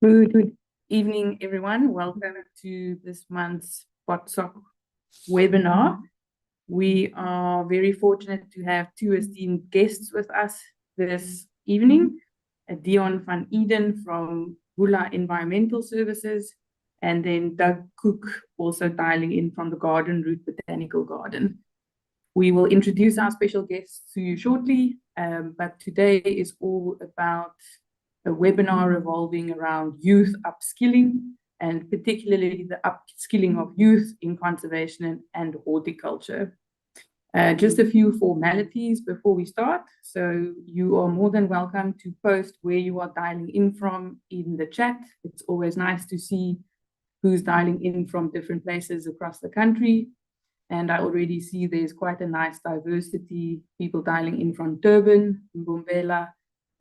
Good evening, everyone. Welcome to this month's PotSoc webinar. We are very fortunate to have two esteemed guests with us this evening, Dion van Eden from Bula Environmental Services, and then Doug Cook, also dialing in from the Garden Route Botanical Garden. We will introduce our special guests to you shortly, but today is all about a webinar revolving around youth upskilling, and particularly the upskilling of youth in conservation and horticulture. Just a few formalities before we start. So you are more than welcome to post where you are dialing in from in the chat. It's always nice to see who's dialing in from different places across the country. And I already see there's quite a nice diversity, people dialing in from Durban, Mbombela,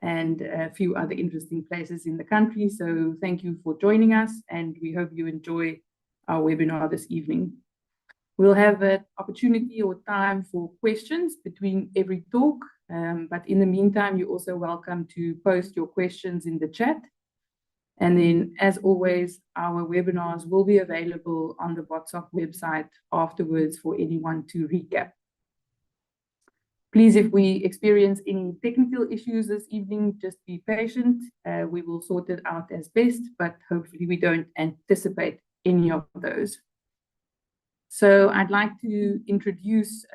and a few other interesting places in the country. So thank you for joining us, and we hope you enjoy our webinar this evening. We'll have an opportunity or time for questions between every talk, but in the meantime, you're also welcome to post your questions in the chat. And then, as always, our webinars will be available on the PotSoc website afterwards for anyone to recap. Please, if we experience any technical issues this evening, just be patient. We will sort it out as best, but hopefully we don't anticipate any of those. So I'd like to introduce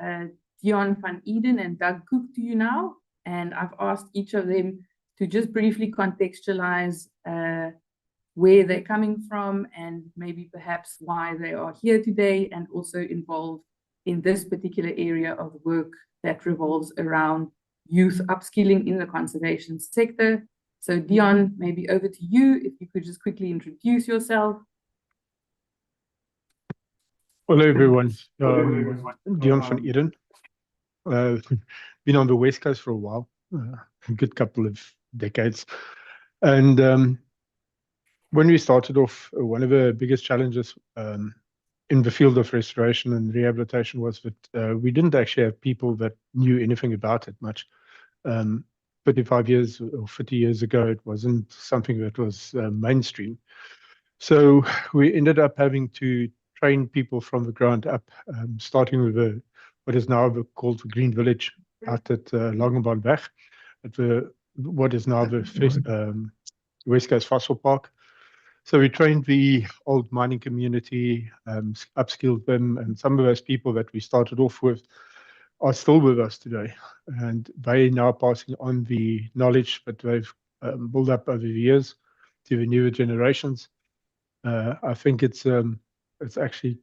Dion van Eden and Doug Cook to you now. And I've asked each of them to just briefly contextualize where they're coming from and maybe perhaps why they are here today and also involved in this particular area of work that revolves around youth upskilling in the conservation sector. So Dion, maybe over to you, if you could just quickly introduce yourself. Hello, everyone. Dion van Eden. Been on the West Coast for a while, a good couple of decades. And when we started off, one of the biggest challenges in the field of restoration and rehabilitation was that we didn't actually have people that knew anything about it much. 35 years or 50 years ago, it wasn't something that was mainstream. So we ended up having to train people from the ground up, starting with what is now called the Green Village out at Langebaan at what is now the West Coast Fossil Park. So we trained the old mining community, upskilled them, and some of those people that we started off with are still with us today. And they now passing on the knowledge that they've built up over the years to the newer generations. I think it's actually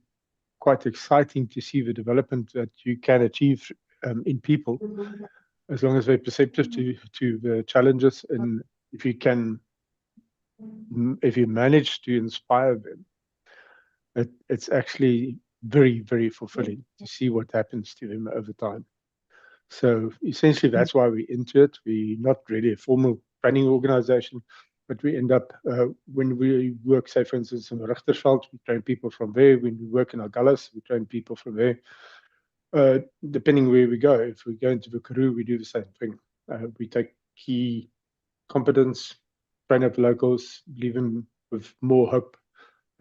quite exciting to see the development that you can achieve in people, as long as they're perceptive to the challenges, and if you manage to inspire them, it's actually very, very fulfilling to see what happens to them over time. So essentially, that's why we're into it. We're not really a formal training organization, but we end up, when we work, say, for instance, in the Richtersveld, we train people from there. When we work in Agulhas, we train people from there. Depending where we go, if we go into the Karoo, we do the same thing. We take key competence, train up locals, leave them with more hope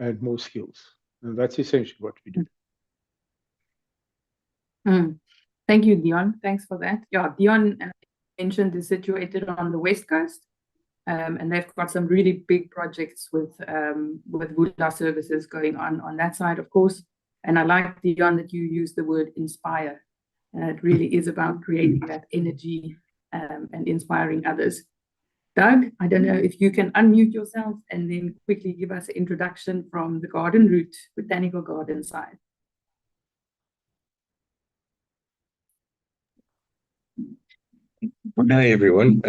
and more skills. And that's essentially what we do. Thank you, Dion. Thanks for that. Yeah, Dion mentioned is situated on the West Coast, and they've got some really big projects with Bula services going on that side, of course. And I like, Dion, that you use the word inspire. It really is about creating that energy and inspiring others. Doug, I don't know if you can unmute yourself and then quickly give us an introduction from the Garden Route Botanical Garden side. Hi, everyone.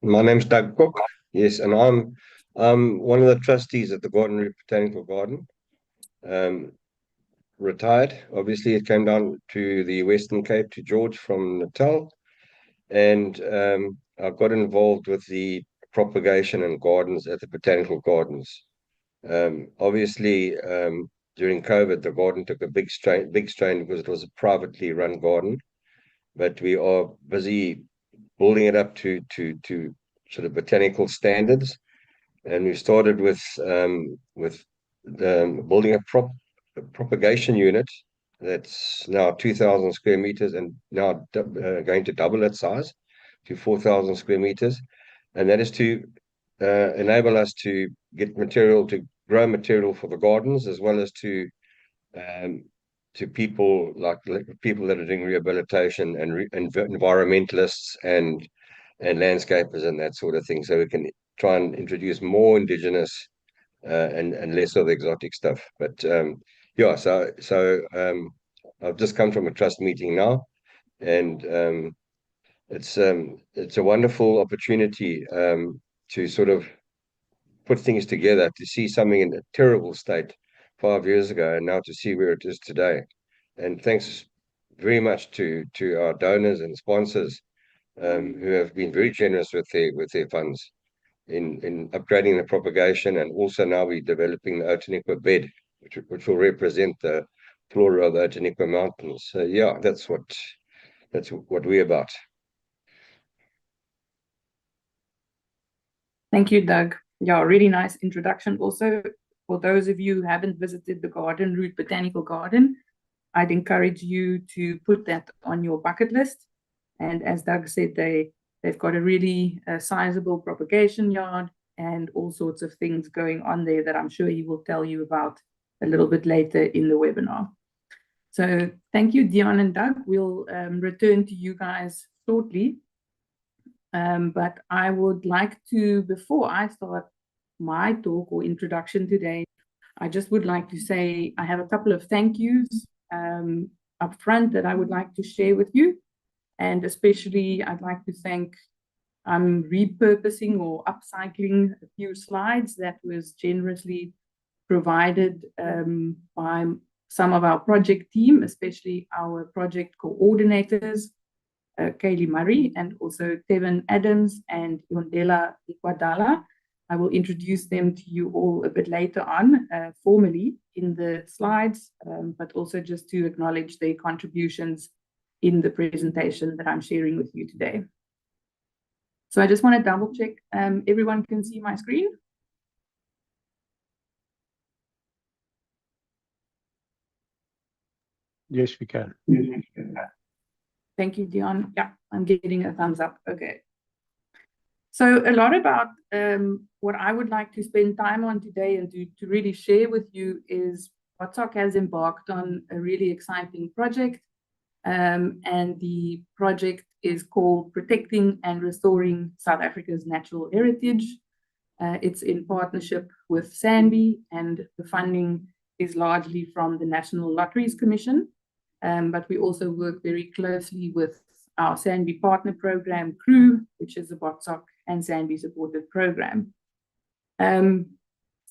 My name's Doug Cook. Yes, and I'm one of the trustees at the Garden Route Botanical Garden. Retired. Obviously, it came down to the Western Cape to George from Natal, and I got involved with the propagation and gardens at the Botanical Gardens. Obviously, during COVID, the garden took a big strain because it was a privately run garden, but we are busy building it up to sort of botanical standards. and we started with building a propagation unit that's now 2,000 square meters and now going to double its size to 4,000 square meters. And that is to enable us to get material, to grow material for the gardens, as well as to people like people that are doing rehabilitation and environmentalists and landscapers and that sort of thing. So we can try and introduce more indigenous and less of the exotic stuff. But yeah, so I've just come from a trust meeting now, and it's a wonderful opportunity to sort of put things together, to see something in a terrible state 5 years ago, and now to see where it is today. And thanks very much to our donors and sponsors who have been very generous with their funds in upgrading the propagation, and also now we're developing the Outeniqua bed, which will represent the flora of the Outeniqua Mountains. So yeah, that's what we're about. Thank you, Doug. Yeah, really nice introduction. Also, for those of you who haven't visited the garden, Root Botanical Garden, I'd encourage you to put that on your bucket list. And as Doug said, they've got a really sizable propagation yard and all sorts of things going on there that I'm sure he will tell you about a little bit later in the webinar. So thank you, Dion and Doug. We'll return to you guys shortly. But I would like to, before I start my talk or introduction today, I just would like to say I have a couple of thank yous up front that I would like to share with you. And especially I'd like to thank, I'm repurposing or upcycling a few slides that was generously provided by some of our project team, especially our project coordinators, Kaylee Murray, and also Tevin Adams and Yondela Ikwadala. I will introduce them to you all a bit later on, formally in the slides, but also just to acknowledge their contributions in the presentation that I'm sharing with you today. So I just want to double check everyone can see my screen. Yes, we can. Thank you, Dion. Yeah, I'm getting a thumbs up. Okay. So a lot about what I would like to spend time on today and to really share with you is WATSOC has embarked on a really exciting project. And the project is called Protecting and Restoring South Africa's Natural Heritage. It's in partnership with SANBI, and the funding is largely from the National Lotteries Commission. But we also work very closely with our SANBI partner program, CREW, which is a WATSOC and SANBI supported program. And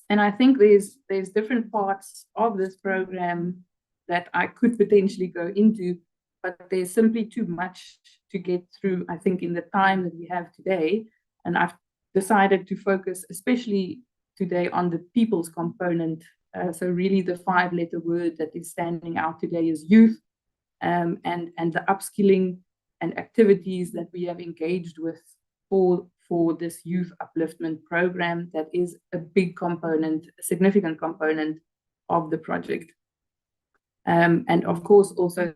I think there's different parts of this program that I could potentially go into, but there's simply too much to get through, I think, in the time that we have today. And I've decided to focus, especially today, on the people's component. So really the 5-letter word that is standing out today is youth, and the upskilling and activities that we have engaged with for this youth upliftment program that is a big component, a significant component of the project. And of course, also,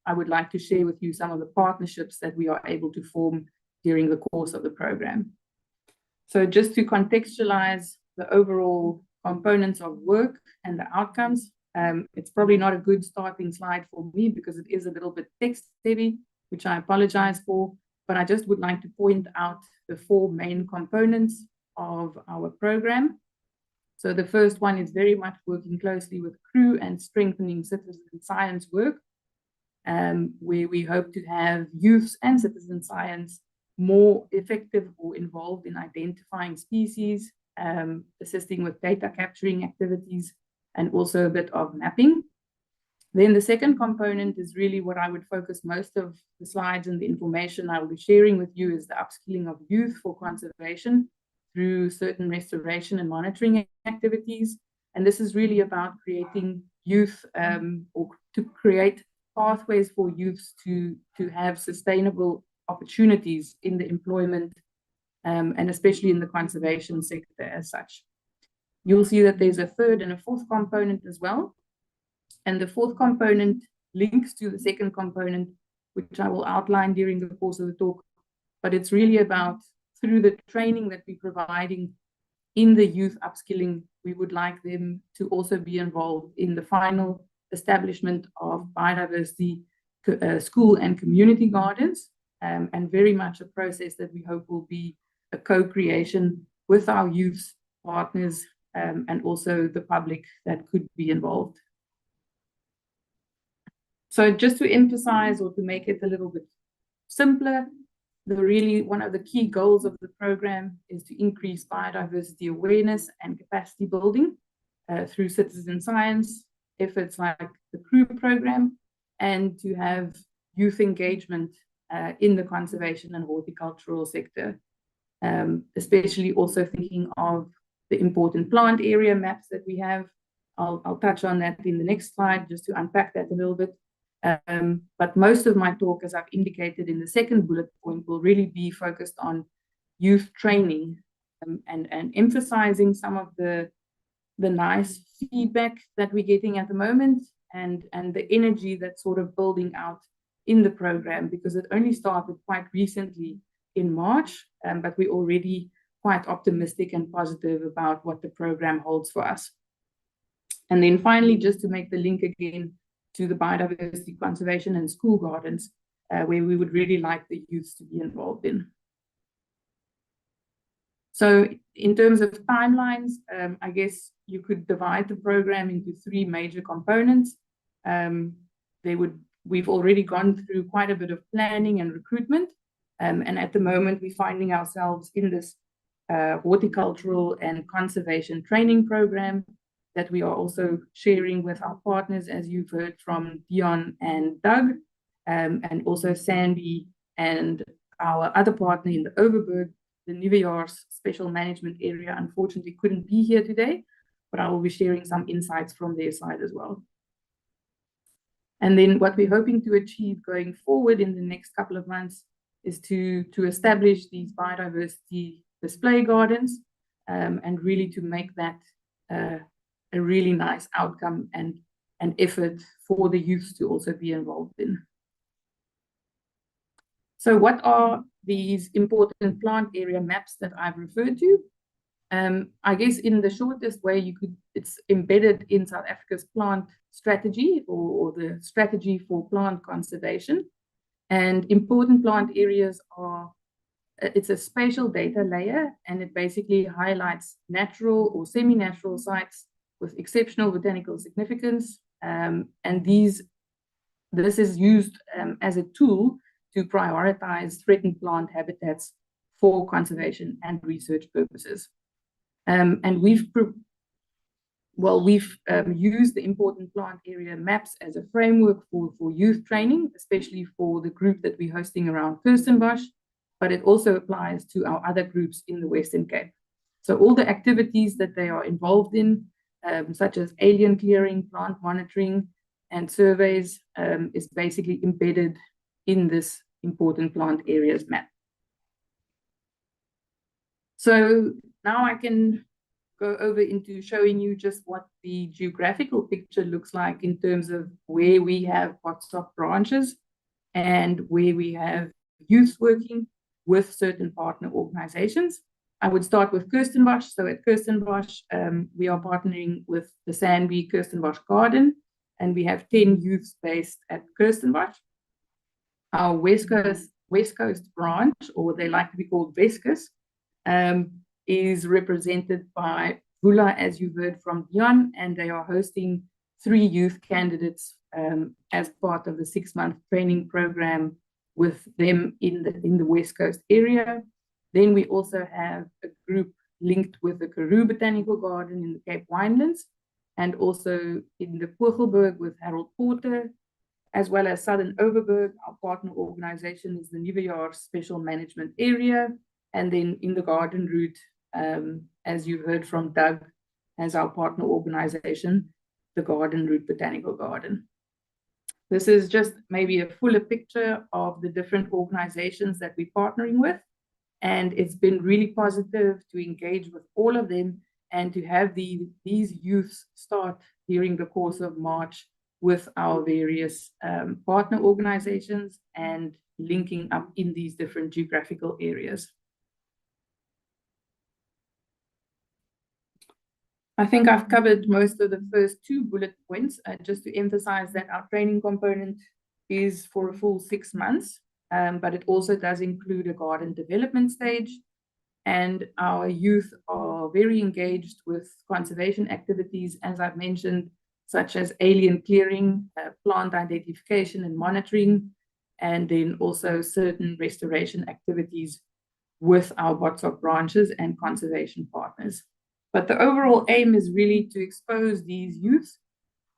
I would like to share with you some of the partnerships that we are able to form during the course of the program. So just to contextualize the overall components of work and the outcomes, it's probably not a good starting slide for me because it is a little bit text heavy, which I apologize for, but I just would like to point out the 4 main components of our program. So the first one is very much working closely with CREW and strengthening citizen science work, where we hope to have youths and citizen science more effective or involved in identifying species, assisting with data capturing activities, and also a bit of mapping. Then the second component is really what I would focus most of the slides and the information I will be sharing with you is the upskilling of youth for conservation through certain restoration and monitoring activities. And this is really about creating youth or to create pathways for youths to have sustainable opportunities in the employment and especially in the conservation sector as such. You'll see that there's a third and a fourth component as well. And the fourth component links to the second component, which I will outline during the course of the talk. But it's really about, through the training that we're providing in the youth upskilling, we would like them to also be involved in the final establishment of biodiversity school and community gardens, and very much a process that we hope will be a co-creation with our youth partners, and also the public that could be involved. So just to emphasize, or to make it a little bit simpler, one of the key goals of the program is to increase biodiversity awareness and capacity building through citizen science efforts like the CREW program, and to have youth engagement in the conservation and horticultural sector, especially also thinking of the important plant area maps that we have. I'll touch on that in the next slide just to unpack that a little bit. But most of my talk, as I've indicated in the second bullet point, will really be focused on youth training, and emphasizing some of the nice feedback that we're getting at the moment, and the energy that's sort of building out in the program, because it only started quite recently in March, but we're already quite optimistic and positive about what the program holds for us. And then finally, just to make the link again to the biodiversity conservation and school gardens, where we would really like the youth to be involved in. So in terms of timelines, I guess you could divide the program into three major components. We've already gone through quite a bit of planning and recruitment, and at the moment we're finding ourselves in this horticultural and conservation training program that we are also sharing with our partners, as you've heard from Dion and Doug, and also Sandy and our other partner in the Overberg, the Nieuwejaars Special Management Area, unfortunately couldn't be here today, but I will be sharing some insights from their side as well. And then what we're hoping to achieve going forward in the next couple of months is to establish these biodiversity display gardens, and really to make that a really nice outcome and an effort for the youth to also be involved in. So what are these important plant area maps that I've referred to? I guess in the shortest way, it's embedded in South Africa's plant strategy, or the strategy for plant conservation. And important plant areas it's a spatial data layer, and it basically highlights natural or semi-natural sites with exceptional botanical significance. And this is used as a tool to prioritize threatened plant habitats for conservation and research purposes. And we've used the important plant area maps as a framework for youth training, especially for the group that we're hosting around Kirstenbosch, but it also applies to our other groups in the Western Cape. So all the activities that they are involved in, such as alien clearing, plant monitoring, and surveys, is basically embedded in this important plant areas map. So now I can go over into showing you just what the geographical picture looks like in terms of where we have POTSOC branches and where we have youth working with certain partner organizations. I would start with Kirstenbosch. So at Kirstenbosch, we are partnering with the Sandby Kirstenbosch Garden, and we have 10 youths based at Kirstenbosch. Our West Coast branch, or they like to be called Weskus, is represented by Vula, as you heard from Dion, and they are hosting 3 youth candidates as part of the 6-month training program with them in the West Coast area. Then we also have a group linked with the Karoo Botanical Garden in the Cape Winelands, and also in the Kogelberg with Harold Porter, as well as Southern Overberg. Our partner organization is the Nieuwejaars Special Management Area, and then in the garden route, as you heard from Doug, as our partner organization, the Garden Route Botanical Garden. This is just maybe a fuller picture of the different organizations that we're partnering with. And it's been really positive to engage with all of them and to have these youths start during the course of March with our various partner organizations and linking up in these different geographical areas. I think I've covered most of the first 2 bullet points, just to emphasize that our training component is for a full 6 months, but it also does include a garden development stage. And our youth are very engaged with conservation activities, as I've mentioned, such as alien clearing, plant identification and monitoring, and then also certain restoration activities with our BOTSOC branches and conservation partners. But the overall aim is really to expose these youths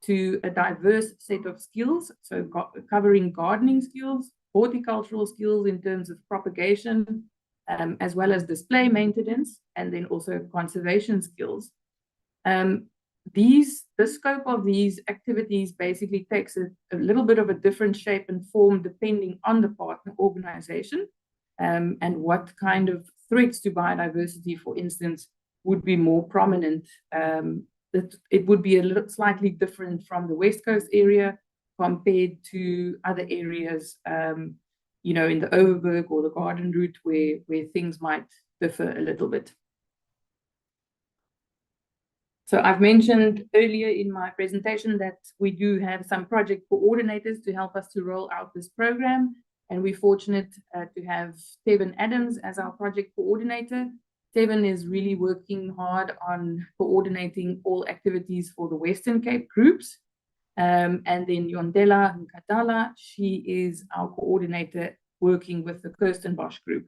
to a diverse set of skills, so covering gardening skills, horticultural skills in terms of propagation, as well as display maintenance, and then also conservation skills. The scope of these activities basically takes a little bit of a different shape and form depending on the partner organization, and what kind of threats to biodiversity, for instance, would be more prominent. It would be a little slightly different from the West Coast area compared to other areas, you know, in the Overberg or the Garden Route, where things might differ a little bit. So I've mentioned earlier in my presentation that we do have some project coordinators to help us to roll out this program, and we're fortunate to have Tevin Adams as our project coordinator. Tevin is really working hard on coordinating all activities for the Western Cape groups. And then Yondela Nkatala, she is our coordinator working with the Kirstenbosch group.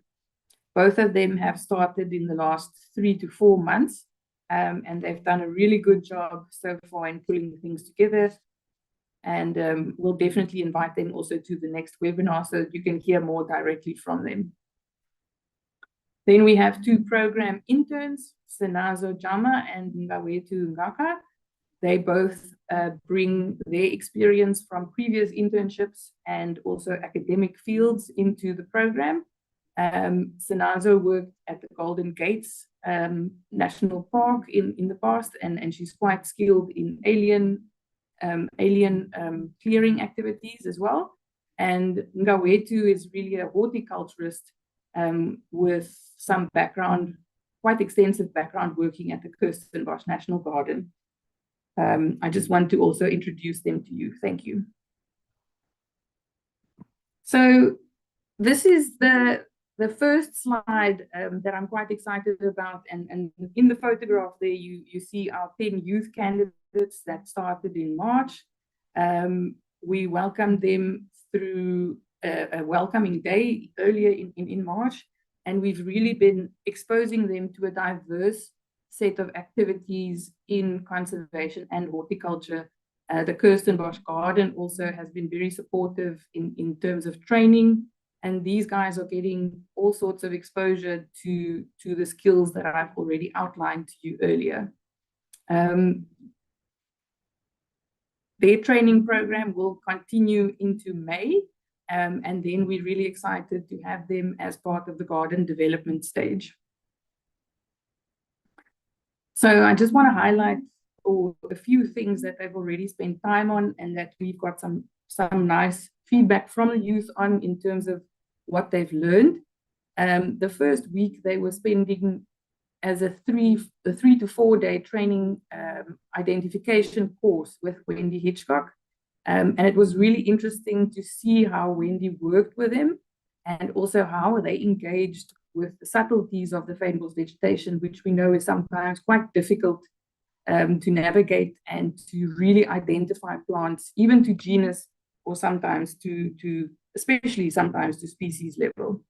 Both of them have started in the last 3 to 4 months, and they've done a really good job so far in pulling things together. And we'll definitely invite them also to the next webinar so that you can hear more directly from them. Then we have 2 program interns, Senazo Jama and Ngawetu Ngaka. They both bring their experience from previous internships and also academic fields into the program. Senazo worked at the Golden Gates National Park in the past, and she's quite skilled in alien clearing activities as well. And Ngawetu is really a horticulturist with some background, quite extensive background working at the Kirstenbosch National Garden. I just want to also introduce them to you. Thank you. So this is the first slide that I'm quite excited about. And in the photograph there, you see our 10 youth candidates that started in March. We welcomed them through a welcoming day earlier in March, and we've really been exposing them to a diverse set of activities in conservation and horticulture. The Kirstenbosch Garden also has been very supportive in terms of training, and these guys are getting all sorts of exposure to the skills that I've already outlined to you earlier. Their training program will continue into May, and then we're really excited to have them as part of the garden development stage. So I just want to highlight a few things that they've already spent time on, and that we've got some nice feedback from the youth on in terms of what they've learned. The first week they were spending as a 3 to 4 day training identification course with Wendy Hitchcock. And it was really interesting to see how Wendy worked with them, and also how they engaged with the subtleties of the fynbos vegetation, which we know is sometimes quite difficult to navigate and to really identify plants, even to genus, or sometimes especially sometimes to species level.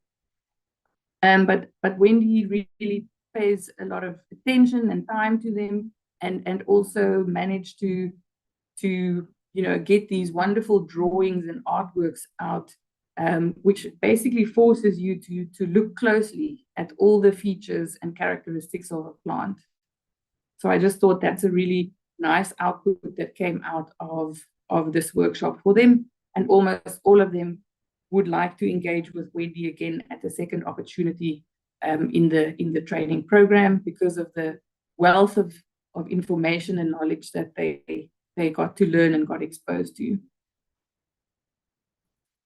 But Wendy really pays a lot of attention and time to them, and also managed to get these wonderful drawings and artworks out, which basically forces you to look closely at all the features and characteristics of a plant. So I just thought that's a really nice output that came out of this workshop for them, and almost all of them would like to engage with Wendy again at the second opportunity in the training program because of the wealth of information and knowledge that they got to learn and got exposed to.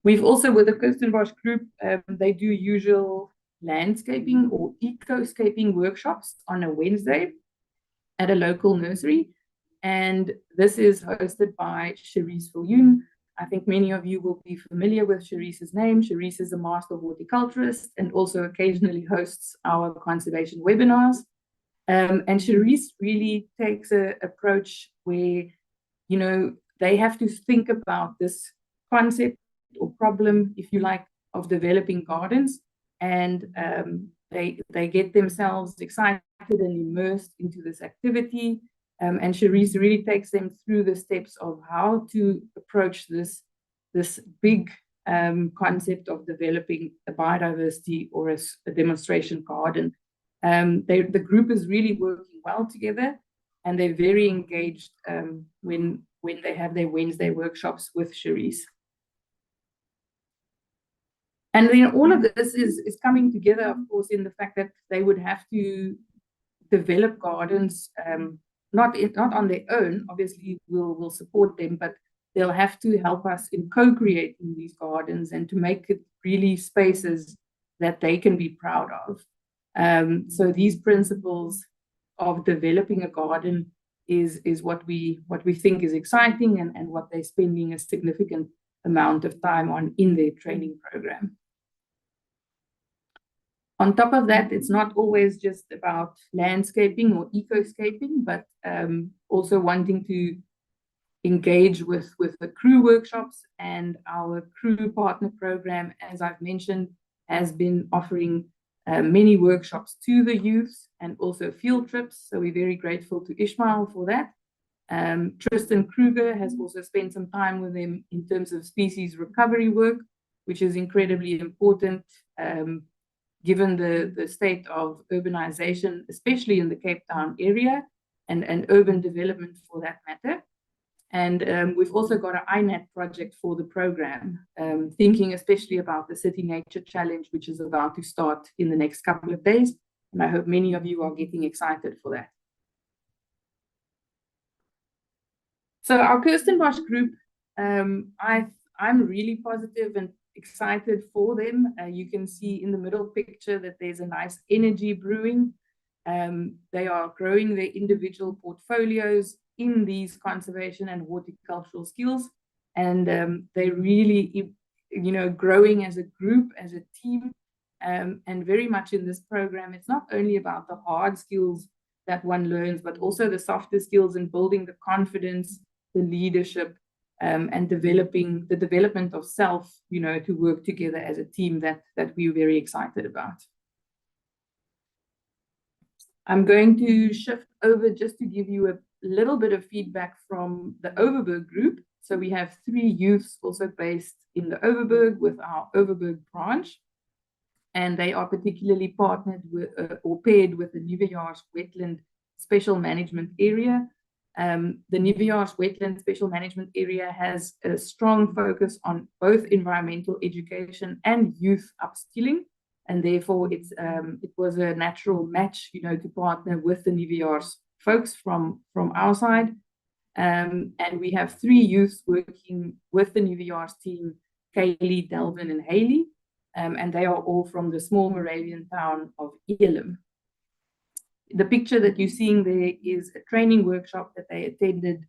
We've also, with the Kirstenbosch group, they do usual landscaping or ecoscaping workshops on a Wednesday at a local nursery. And this is hosted by Cherise Viljoen. I think many of you will be familiar with Cherise's name. Cherise is a master horticulturist and also occasionally hosts our conservation webinars. And Cherise really takes an approach where, you know, they have to think about this concept or problem, if you like, of developing gardens, and they get themselves excited and immersed into this activity. And Cherise really takes them through the steps of how to approach this big concept of developing a biodiversity or a demonstration garden. The group is really working well together, and they're very engaged when they have their Wednesday workshops with Cherise. And then all of this is coming together, of course, in the fact that they would have to develop gardens, not on their own. Obviously, we'll support them, but they'll have to help us in co-creating these gardens and to make it really spaces that they can be proud of. So these principles of developing a garden is what we think is exciting and what they're spending a significant amount of time on in their training program. On top of that, it's not always just about landscaping or ecoscaping, but also wanting to engage with the crew workshops, and our crew partner program, as I've mentioned, has been offering many workshops to the youth and also field trips. So we're very grateful to Ishmael for that. Tristan Kruger has also spent some time with them in terms of species recovery work, which is incredibly important given the state of urbanization, especially in the Cape Town area, and urban development for that matter. And we've also got an INAT project for the program, thinking especially about the City Nature Challenge, which is about to start in the next couple of days. And I hope many of you are getting excited for that. So our Kirstenbosch group, I'm really positive and excited for them. You can see in the middle picture that there's a nice energy brewing. They are growing their individual portfolios in these conservation and horticultural skills, and they're really, you know, growing as a group, as a team, and very much in this program. It's not only about the hard skills that one learns, but also the softer skills in building the confidence, the leadership, and developing the development of self, you know, to work together as a team that we're very excited about. I'm going to shift over just to give you a little bit of feedback from the Overberg group. So we have 3 youths also based in the Overberg with our Overberg branch, and they are particularly partnered with or paired with the Nuwejaars Wetland Special Management Area. The Nuwejaars Wetland Special Management Area has a strong focus on both environmental education and youth upskilling, and therefore it was a natural match, you know, to partner with the Nuwejaars folks from our side. And we have 3 youths working with the Nuwejaars team, Kaylee, Delvin, and Haley, and they are all from the small Moravian town of Elim. The picture that you're seeing there is a training workshop that they attended.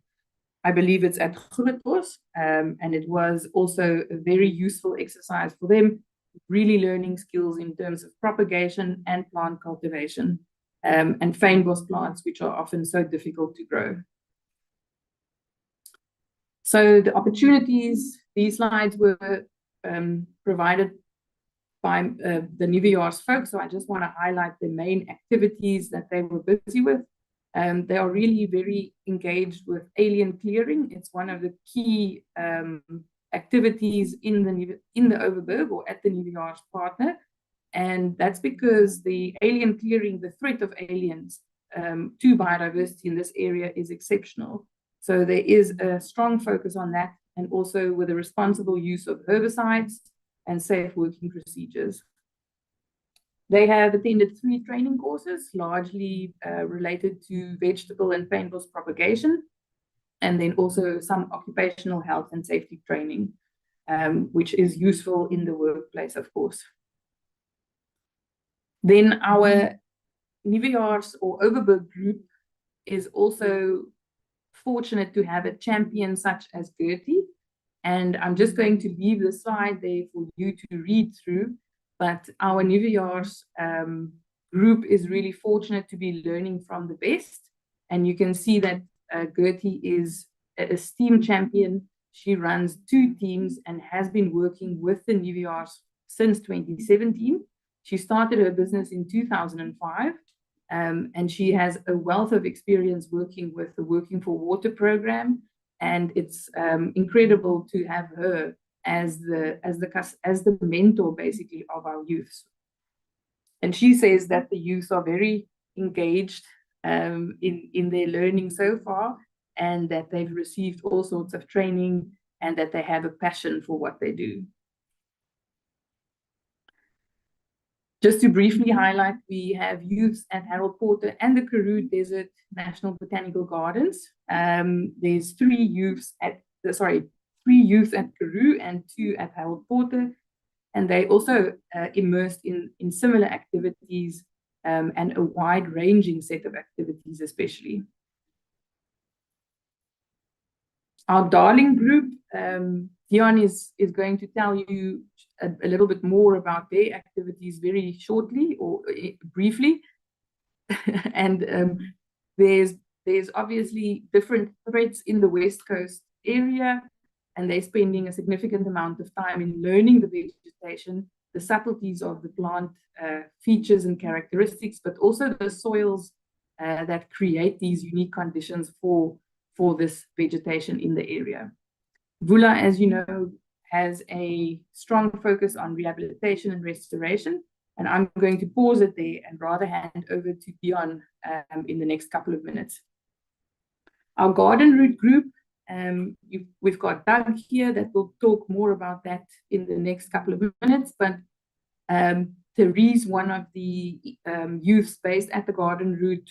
I believe it's at Grootbos, and it was also a very useful exercise for them, really learning skills in terms of propagation and plant cultivation, and fynbos plants, which are often so difficult to grow. So the opportunities, these slides were provided by the Nuwejaars folks. So I just want to highlight the main activities that they were busy with. They are really very engaged with alien clearing. It's one of the key activities in the Overberg or at the Nuwejaars partner. And that's because the alien clearing, the threat of aliens to biodiversity in this area is exceptional. So there is a strong focus on that, and also with the responsible use of herbicides and safe working procedures. They have attended 3 training courses, largely related to vegetable and paintbrush propagation, and then also some occupational health and safety training, which is useful in the workplace, of course. Then our Nieuwejaars or Overberg group is also fortunate to have a champion such as Gertie. And I'm just going to leave the slide there for you to read through. But our Nieuwejaars group is really fortunate to be learning from the best. And you can see that Gertie is a STEAM champion. She runs 2 teams and has been working with the Nieuwejaars since 2017. She started her business in 2005. And she has a wealth of experience working with the Working for Water program, and it's incredible to have her as the mentor, basically, of our youths. And she says that the youth are very engaged in their learning so far, and that they've received all sorts of training, and that they have a passion for what they do. Just to briefly highlight, we have youths at Harold Porter and the Karoo Desert National Botanical Gardens. There's 3 youths at Karoo and 2 at Harold Porter, and they also immersed in similar activities and a wide-ranging set of activities, especially. Our Darling group, Dion is going to tell you a little bit more about their activities very shortly or briefly. And there's obviously different threats in the West Coast area, and they're spending a significant amount of time in learning the vegetation, the subtleties of the plant features and characteristics, but also the soils that create these unique conditions for this vegetation in the area. Vula, as you know, has a strong focus on rehabilitation and restoration, and I'm going to pause it there and rather hand over to Dion in the next couple of minutes. Our garden route group, we've got Doug here that will talk more about that in the next couple of minutes, but Therese, one of the youths based at the garden route,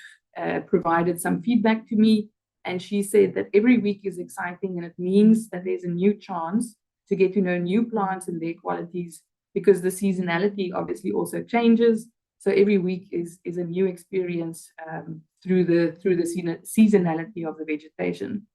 provided some feedback to me, and she said that every week is exciting, and it means that there's a new chance to get to know new plants and their qualities, because the seasonality obviously also changes. So every week is a new experience through the seasonality of the vegetation.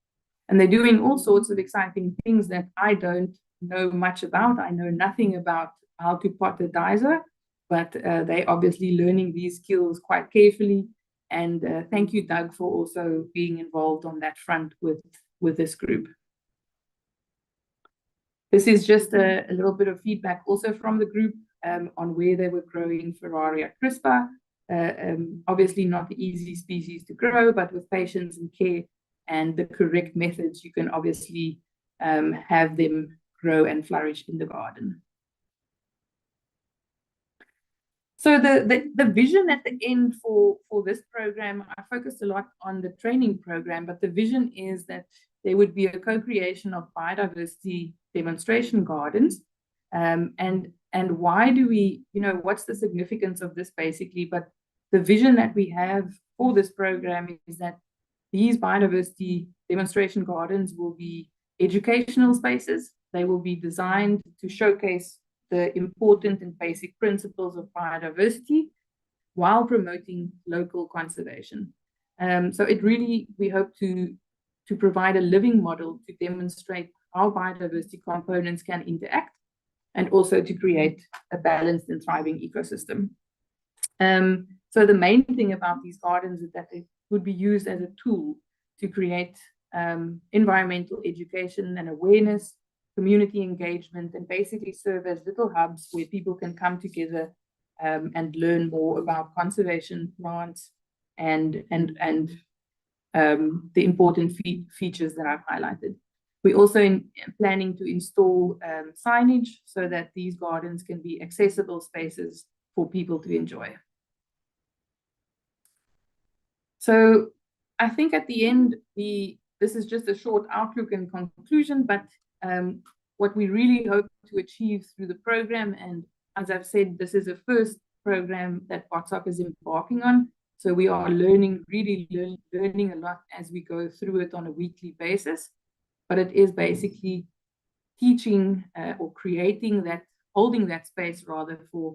And they're doing all sorts of exciting things that I don't know much about. I know nothing about how to pot a dizer, but they're obviously learning these skills quite carefully. And thank you, Doug, for also being involved on that front with this group. This is just a little bit of feedback also from the group on where they were growing Ferraria crispa. Obviously not the easy species to grow, but with patience and care and the correct methods, you can obviously have them grow and flourish in the garden. So the vision at the end for this program, I focused a lot on the training program, but the vision is that there would be a co-creation of biodiversity demonstration gardens. And why do we, what's the significance of this basically? But the vision that we have for this program is that these biodiversity demonstration gardens will be educational spaces. They will be designed to showcase the important and basic principles of biodiversity while promoting local conservation. So it really, we hope to provide a living model to demonstrate how biodiversity components can interact, and also to create a balanced and thriving ecosystem. So the main thing about these gardens is that they would be used as a tool to create environmental education and awareness, community engagement, and basically serve as little hubs where people can come together and learn more about conservation, plants, and the important features that I've highlighted. We're also planning to install signage so that these gardens can be accessible spaces for people to enjoy. So I think at the end, this is just a short outlook and conclusion, but what we really hope to achieve through the program, and as I've said, this is a first program that BOTSOC is embarking on. So we are learning, really learning a lot as we go through it on a weekly basis. But it is basically teaching or creating that, holding that space rather for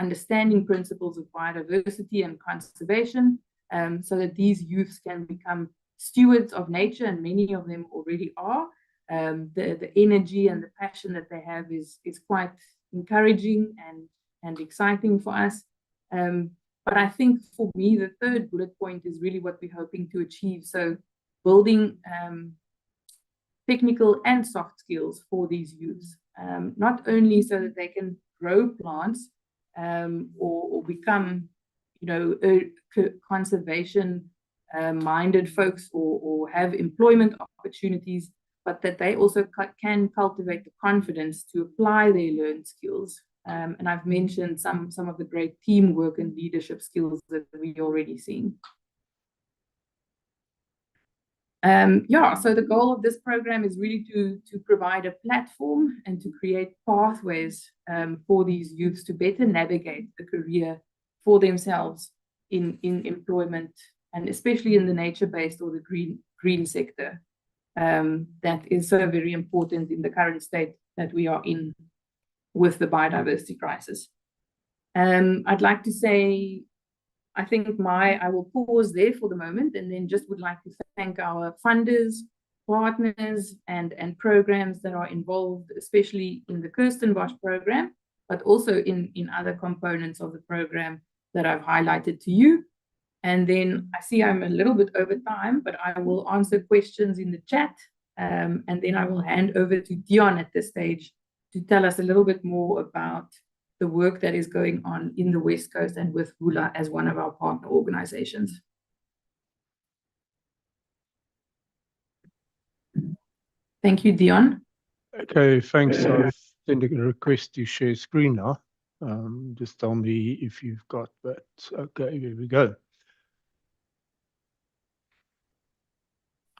understanding principles of biodiversity and conservation, so that these youths can become stewards of nature, and many of them already are. The energy and the passion that they have is quite encouraging and exciting for us. But I think for me, the third bullet point is really what we're hoping to achieve. So building technical and soft skills for these youths, not only so that they can grow plants or become, conservation minded folks or have employment opportunities, but that they also can cultivate the confidence to apply their learned skills. And I've mentioned some of the great teamwork and leadership skills that we're already seeing. So the goal of this program is really to provide a platform and to create pathways for these youths to better navigate the career for themselves in employment, and especially in the nature-based or the green sector. That is so very important in the current state that we are in with the biodiversity crisis. I'd like to say, I think I will pause there for the moment, and then just would like to thank our funders, partners, and programs that are involved, especially in the Kirstenbosch program, but also in other components of the program that I've highlighted to you. And then I see I'm a little bit over time, but I will answer questions in the chat, and then I will hand over to Dion at this stage to tell us a little bit more about the work that is going on in the West Coast and with Hula as one of our partner organizations. Thank you, Dion. Okay, thanks. I've sent a request to share screen now. Just tell me if you've got that. Okay, here we go.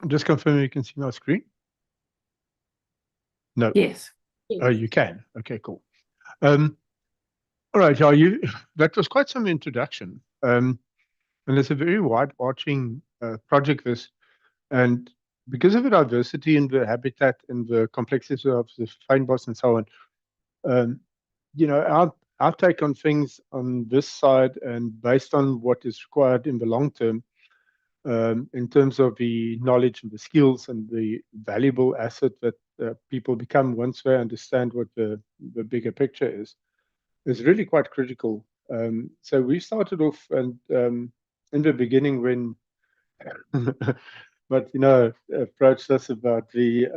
Just confirm you can see my screen. No. Yes. Oh, you can. Okay, cool. All right, that was quite some introduction. And it's a very wide-arching project, this. And because of the diversity in the habitat and the complexity of the fynbos and so on, our take on things on this side, and based on what is required in the long term, in terms of the knowledge and the skills and the valuable asset that people become once they understand what the bigger picture is really quite critical. So we started off, and in the beginning when but approached us about the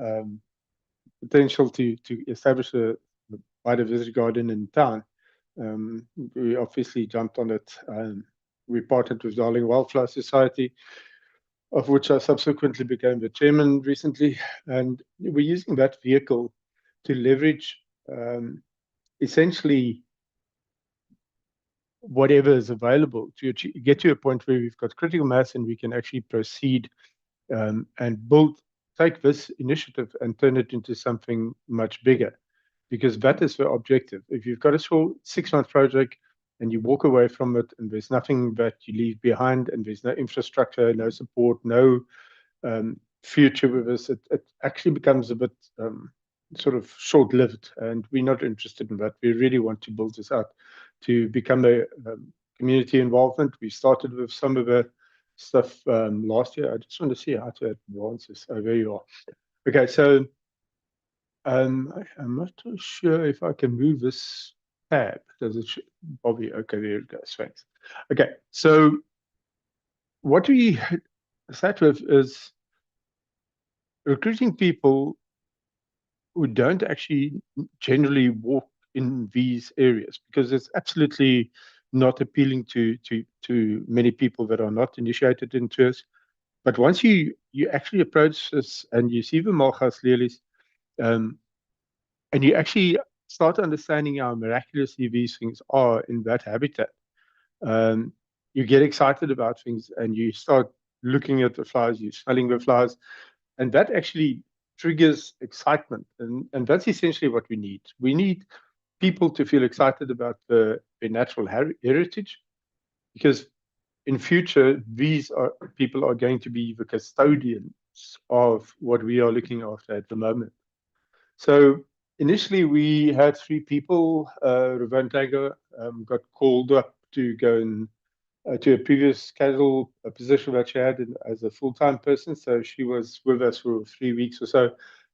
potential to establish a biodiversity garden in town. We obviously jumped on it. We partnered with Darling Wildflower Society, of which I subsequently became the chairman recently, and we're using that vehicle to leverage essentially whatever is available to get to a point where we've got critical mass and we can actually proceed and take this initiative and turn it into something much bigger, because that is the objective. If you've got a short 6-month project and you walk away from it and there's nothing that you leave behind and there's no infrastructure, no support, no future with this, it actually becomes a bit sort of short-lived, and we're not interested in that. We really want to build this out to become a community involvement. We started with some of the stuff last year. I just want to see how to advance this. Oh, there you are. Okay, so I'm not too sure if I can move this tab. Does it, Bobby? Okay, there it goes. Thanks. Okay, so what we start with is recruiting people who don't actually generally walk in these areas, because it's absolutely not appealing to many people that are not initiated into it. But once you actually approach this and you see the Malgas lilies, and you actually start understanding how miraculously these things are in that habitat, you get excited about things and you start looking at the flowers, you're smelling the flowers, and that actually triggers excitement. And that's essentially what we need. We need people to feel excited about their natural heritage, because in future, these people are going to be the custodians of what we are looking after at the moment. So initially, we had 3 people. Ravon Tago got called up to go and to a previous casual position that she had as a full-time person. So she was with us for 3 weeks or so,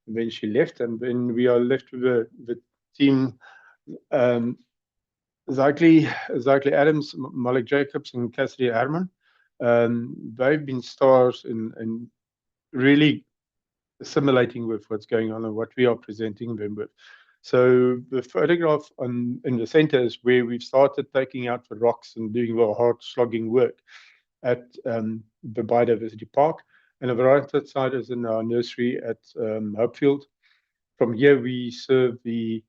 and then she left. And then we are left with the team. Zykley Adams, Malik Jacobs, and Cassidy Herman. They've been stars in really assimilating with what's going on and what we are presenting them with. So the photograph in the center is where we've started taking out the rocks and doing the hard slogging work at the biodiversity park. And on the right side is in our nursery at Hopefield. From here, we serve the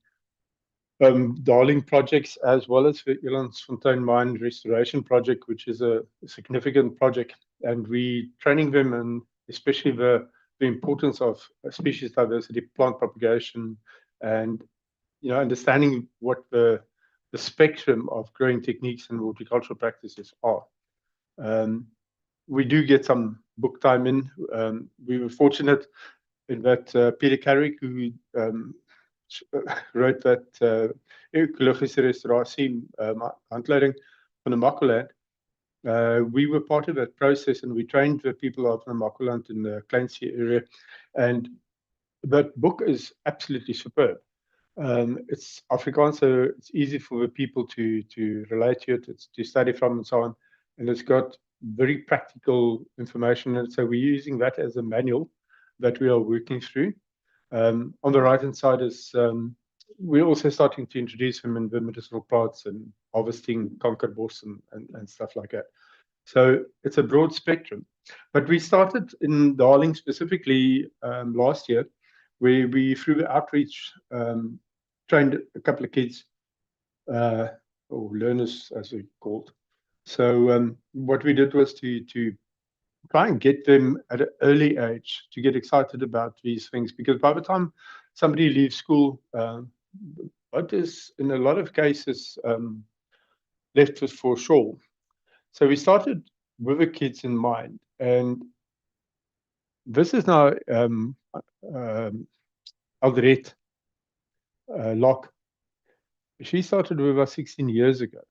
Darling projects, as well as the Elandsfontein Mine Restoration Project, which is a significant project. And we training them, and especially the importance of species diversity, plant propagation, and understanding what the spectrum of growing techniques and horticultural practices are. We do get some book time in. We were fortunate in that Peter Carrick, who wrote that ecologische restauratie handleiding van the Makoland. We were part of that process, and we trained the people of the Makoland in the Kleinsee area. And that book is absolutely superb. It's Afrikaans, so it's easy for the people to relate to it, it's to study from, and so on. And it's got very practical information. And so we're using that as a manual that we are working through. On the right-hand side is we're also starting to introduce them in the medicinal plants and harvesting Kankerbos and stuff like that. So it's a broad spectrum. But we started in Darling specifically last year, where we, through the outreach, trained a couple of kids, or learners as we called. So what we did was to try and get them at an early age to get excited about these things, because by the time somebody leaves school, what is in a lot of cases left us for sure. So we started with the kids in mind, and this is now Alderet Locke. She started with us 16 years ago,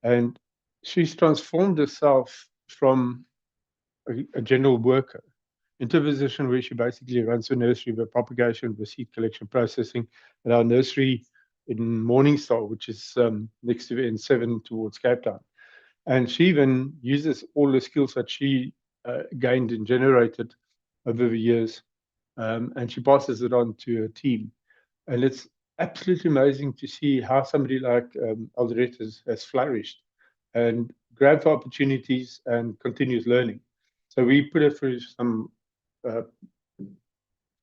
and she's transformed herself from a general worker into a position where she basically runs a nursery with propagation, with seed collection, processing at our nursery in Morningstar, which is next to the N7 towards Cape Town. And she then uses all the skills that she gained and generated over the years, and she passes it on to her team. And it's absolutely amazing to see how somebody like Alderet has flourished and grabbed opportunities and continues learning. So we put her through some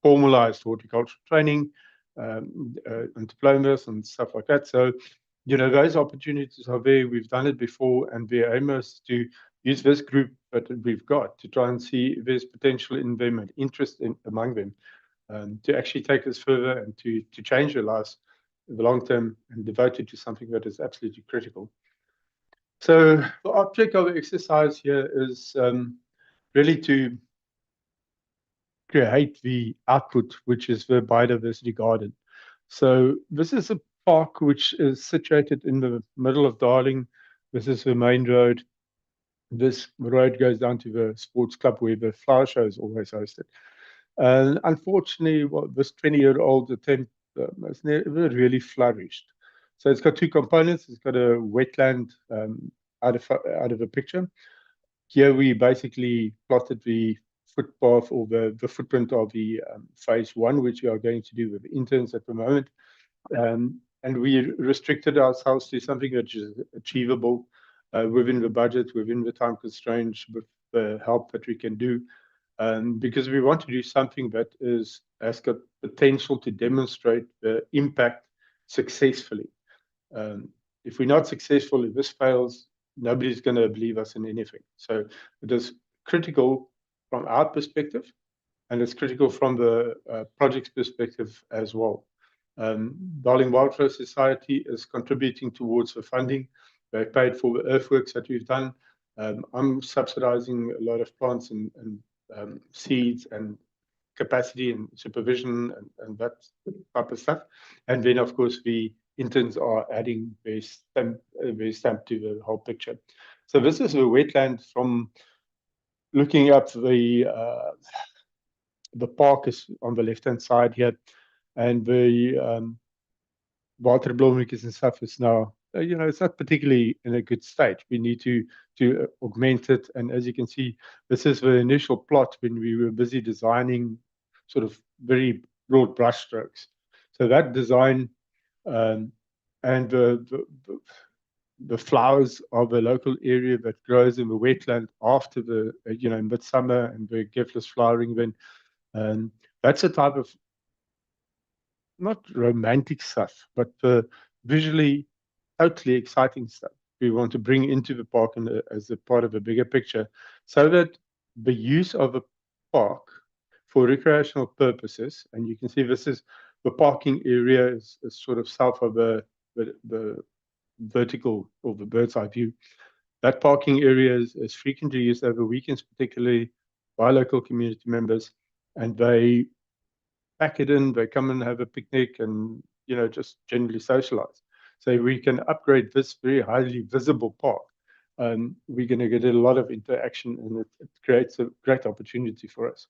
formalized horticultural training, and diplomas and stuff like that. So, those opportunities are there. We've done it before, and the aim is to use this group that we've got to try and see if there's potential in them and interest among them, to actually take us further and to change their lives in the long term and devote it to something that is absolutely critical. So the object of the exercise here is really to create the output, which is the biodiversity garden. So this is a park which is situated in the middle of Darling. This is the main road. This road goes down to the sports club where the flower show is always hosted. And unfortunately, this 20-year-old attempt has never really flourished. So it's got 2 components. It's got a wetland out of a picture. Here we basically plotted the footpath or the footprint of the phase 1, which we are going to do with the interns at the moment. And we restricted ourselves to something that is achievable within the budget, within the time constraints, with the help that we can do. Because we want to do something that has got potential to demonstrate the impact successfully. If we're not successful, if this fails, nobody's going to believe us in anything. So it is critical from our perspective, and it's critical from the project's perspective as well. Darling Wildflower Society is contributing towards the funding. They paid for the earthworks that we've done. I'm subsidizing a lot of plants and seeds and capacity and supervision and that type of stuff. And then, of course, the interns are adding their stamp to the whole picture. So this is a wetland from looking up the park is on the left-hand side here, and the waterblommetjies and stuff is now, it's not particularly in a good state. We need to augment it. And as you can see, this is the initial plot when we were busy designing sort of very broad brushstrokes. So that design and the flowers of a local area that grows in the wetland after the, in midsummer and the giftless flowering, then that's a type of not romantic stuff, but visually totally exciting stuff we want to bring into the park as a part of a bigger picture, so that the use of a park for recreational purposes, and you can see this is the parking area is sort of south of the vertical or the bird's eye view. That parking area is frequently used over weekends, particularly by local community members, and they pack it in, they come and have a picnic and, just generally socialize. So if we can upgrade this very highly visible park, we're going to get a lot of interaction, and it creates a great opportunity for us.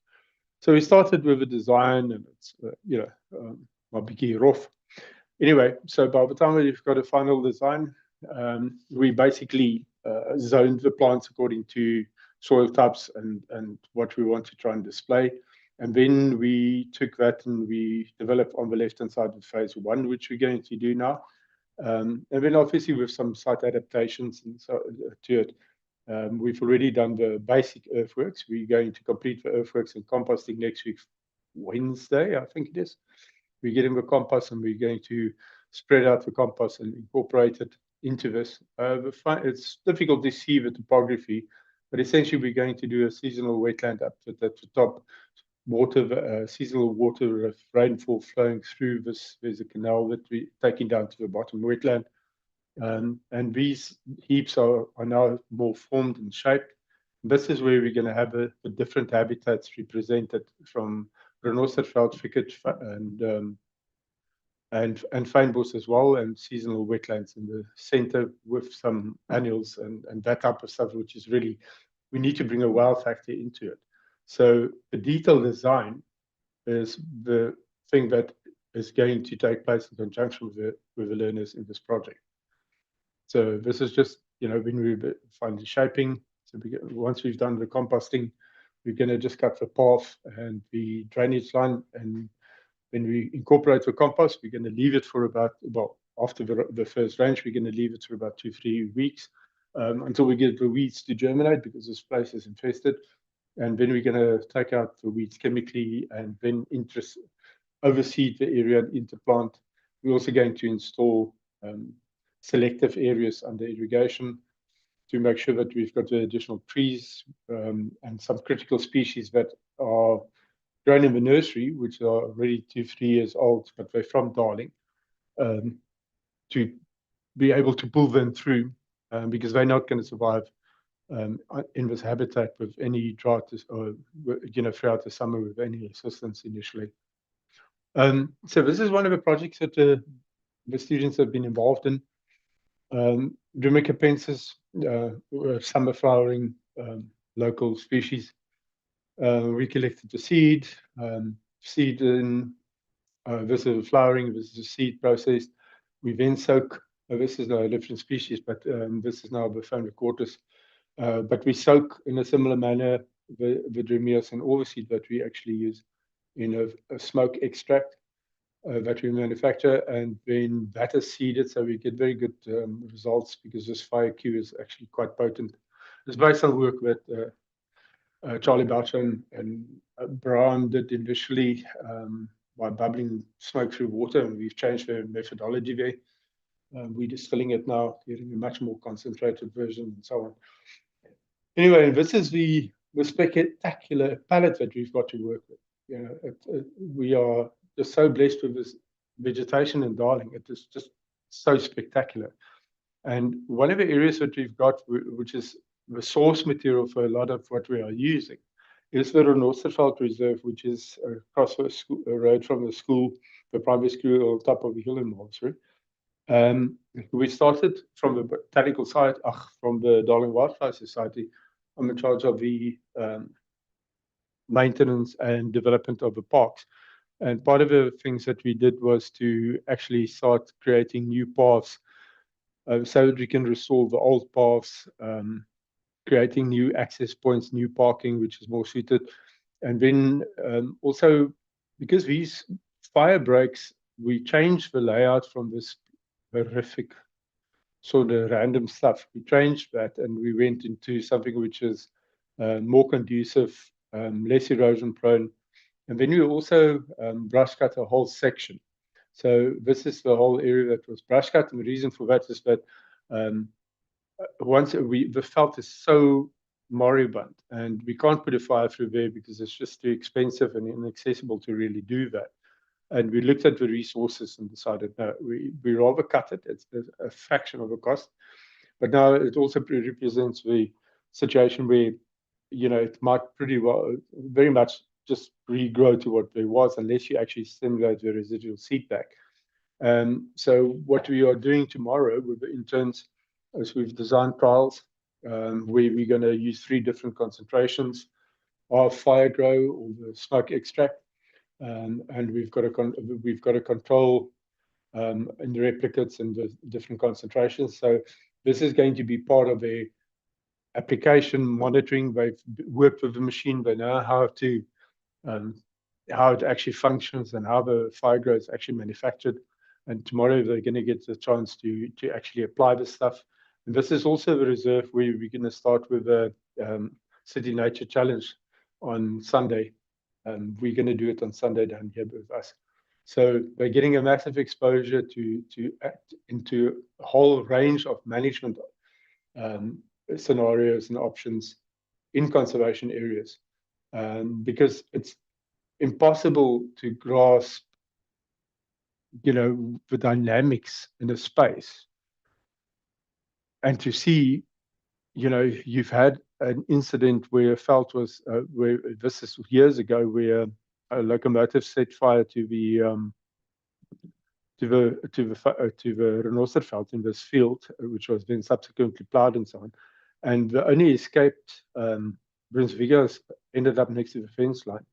So we started with a design, and it's, my biggie rough. Anyway, so by the time we've got a final design, we basically zoned the plants according to soil types and what we want to try and display. And then we took that and we developed on the left-hand side of phase 1, which we're going to do now. And then obviously with some site adaptations and so to it. We've already done the basic earthworks. We're going to complete the earthworks and composting next week, Wednesday, I think it is. We're getting the compost and we're going to spread out the compost and incorporate it into this. It's difficult to see the topography, but essentially we're going to do a seasonal wetland up at the top. Seasonal water of rainfall flowing through this. There's a canal that we're taking down to the bottom wetland. And these heaps are now more formed and shaped. This is where we're going to have the different habitats represented, from renosterveld, thicket, and fynbos as well, and seasonal wetlands in the center with some annuals and that type of stuff, which is really, we need to bring a wow factor into it. So the detailed design is the thing that is going to take place in conjunction with the learners in this project. So this is just, when we find the shaping. So once we've done the composting, we're going to just cut the path and the drainage line. And when we incorporate the compost, we're going to leave it for about, after the first range, we're going to leave it for about 2-3 weeks until we get the weeds to germinate, because this place is infested. And then we're going to take out the weeds chemically and then overseed the area and interplant. We're also going to install selective areas under irrigation to make sure that we've got the additional trees and some critical species that are grown in the nursery, which are already 2-3 years old, but they're from Darling, to be able to pull them through because they're not going to survive in this habitat with any drought or, throughout the summer with any assistance initially. So this is one of the projects that the students have been involved in. Rumicapensis, summer flowering local species. We collected the seed in, this is flowering, this is a seed process. We then soak, this is now a different species, but this is now the Phonocordus. But we soak in a similar manner the Dromios and overseed that we actually use in a smoke extract that we manufacture, and then that is seeded, so we get very good results because this fire Q is actually quite potent. It's based on work that Charlie Boucher and Brian did initially by bubbling smoke through water, and we've changed the methodology there. We're distilling it now, getting a much more concentrated version and so on. Anyway, this is the spectacular palette that we've got to work with. We are just so blessed with this vegetation in Darling. It is just so spectacular. And one of the areas that we've got, which is the source material for a lot of what we are using, is the Renosterveld Reserve, which is across a road from the school, the primary school on top of the hill in Malmesbury. We started from the botanical side, from the Darling Wildlife Society. I'm in charge of the maintenance and development of the parks. And part of the things that we did was to actually start creating new paths so that we can restore the old paths, creating new access points, new parking, which is more suited. And then also, because these fire breaks, we changed the layout from this horrific sort of random stuff. We changed that and we went into something which is more conducive, less erosion prone. And then we also brush cut a whole section. So this is the whole area that was brush cut. And the reason for that is that the felt is so moribund and we can't put a fire through there because it's just too expensive and inaccessible to really do that. And we looked at the resources and decided, no, we rather cut it. It's a fraction of the cost. But now it also represents the situation where, it might pretty well, very much just regrow to what there was unless you actually stimulate the residual seed back. So what we are doing tomorrow with the interns is we've designed trials where we're going to use 3 different concentrations of fire grow or the smoke extract. And we've got a control in the replicates and the different concentrations. So this is going to be part of a application monitoring. They've worked with the machine. They know how it actually functions and how the fire grow is actually manufactured. And tomorrow they're going to get the chance to actually apply this stuff. And this is also the reserve where we're going to start with the City Nature Challenge on Sunday. We're going to do it on Sunday down here with us. So they're getting a massive exposure into a whole range of management scenarios and options in conservation areas, because it's impossible to grasp, the dynamics in a space and to see, you've had an incident where a felt was, where this is years ago, where a locomotive set fire to the Renosterveld in this field, which was then subsequently plowed and so on. And the only escaped Brunswiggers ended up next to the fence line,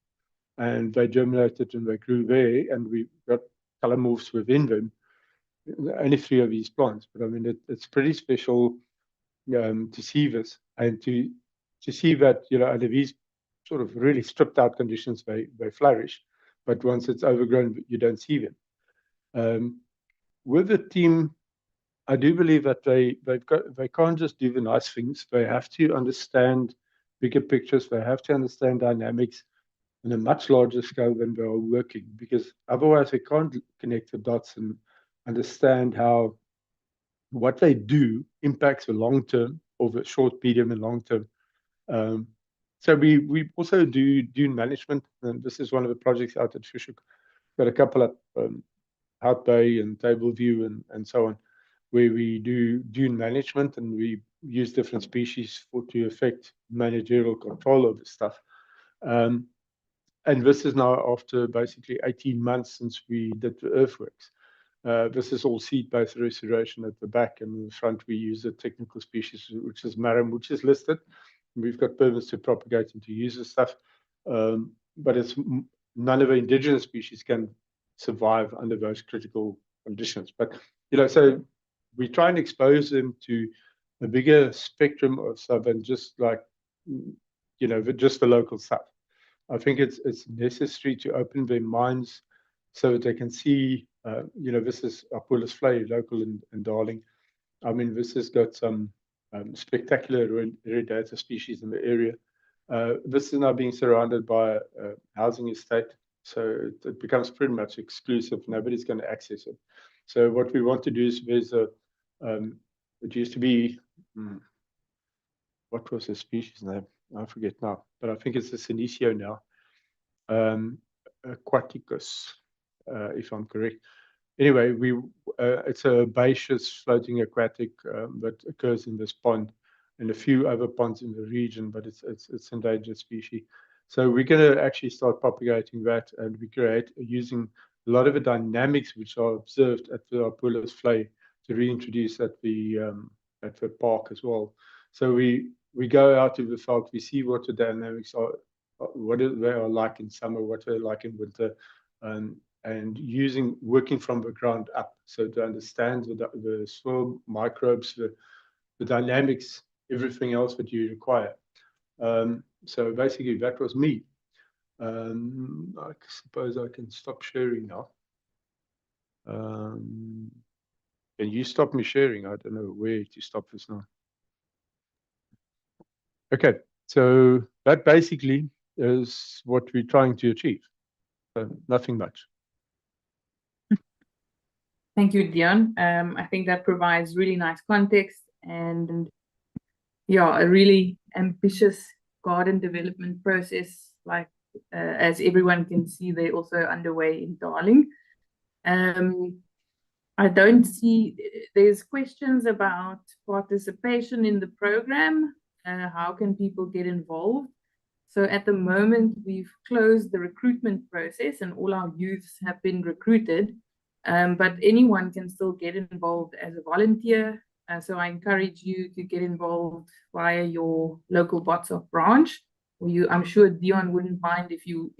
and they germinated and they grew there, and we got color morphs within them. Only 3 of these plants, but I mean it's pretty special to see this and to see that under these sort of really stripped out conditions they flourish, but once it's overgrown you don't see them. With the team, I do believe that they can't just do the nice things. They have to understand bigger pictures. They have to understand dynamics on a much larger scale than they are working, because otherwise they can't connect the dots and understand how what they do impacts the long term or the short, medium, and long term. So we also do dune management, and this is one of the projects out at Fischhoek. Got a couple of Hout Bay and Table View and so on, where we do dune management and we use different species to affect managerial control of the stuff. And this is now after basically 18 months since we did the earthworks. This is all seed-based restoration at the back, and in the front we use a technical species, which is Marum, which is listed. We've got permits to propagate and to use this stuff, but it's none of the indigenous species can survive under those critical conditions. But so we try and expose them to a bigger spectrum of stuff than just like just the local stuff. I think it's necessary to open their minds so that they can see, this is Apulus Flay, local in Darling. I mean, this has got some spectacular radiata species in the area. This is now being surrounded by a housing estate, so it becomes pretty much exclusive. Nobody's going to access it. So what we want to do is it used to be, what was the species name? I forget now, but I think it's a Senecio now, Aquaticus, if I'm correct. anyway, it's a herbaceous floating aquatic that occurs in this pond and a few other ponds in the region, but it's endangered species. So we're going to actually start propagating that, and we create using a lot of the dynamics which are observed at the Apollo's Flay to reintroduce at the park as well. So we go out to the veld, we see what the dynamics are, what they are like in summer, what they're like in winter, and working from the ground up, so to understand the soil microbes, the dynamics, everything else that you require. So basically, that was me. I suppose I can stop sharing now. Can you stop me sharing? I don't know where to stop this now. Okay, so that basically is what we're trying to achieve. So nothing much. Thank you, Dion. I think that provides really nice context and yeah, a really ambitious garden development process. Like as everyone can see, they're also underway in Darling. I don't see, there's questions about participation in the program. How can people get involved? So at the moment, we've closed the recruitment process and all our youths have been recruited, but anyone can still get involved as a volunteer. So I encourage you to get involved via your local BOTSOC branch. I'm sure Dion wouldn't mind if you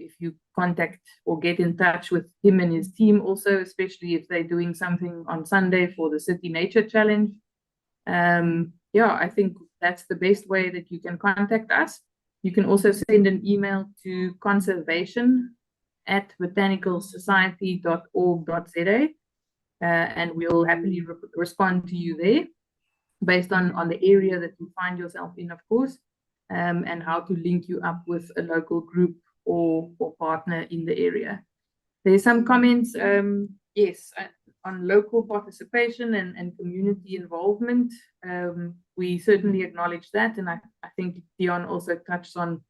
contact or get in touch with him and his team also, especially if they're doing something on Sunday for the City Nature Challenge. Yeah, I think that's the best way that you can contact us. You can also send an email to conservation@botanicalsociety.org.za, and we'll happily respond to you there based on the area that you find yourself in, of course, and how to link you up with a local group or partner in the area. There's some comments, yes, on local participation and community involvement. We certainly acknowledge that, and I think Dion also touched on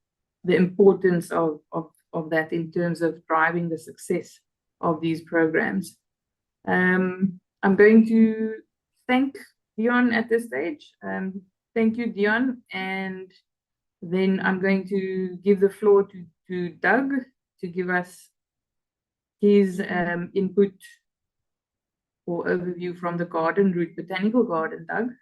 the importance of that in terms of driving the success of these programs. I'm going to thank Dion at this stage. Thank you, Dion, and then I'm going to give the floor to Doug to give us his input or overview from the garden route, botanical garden. Doug.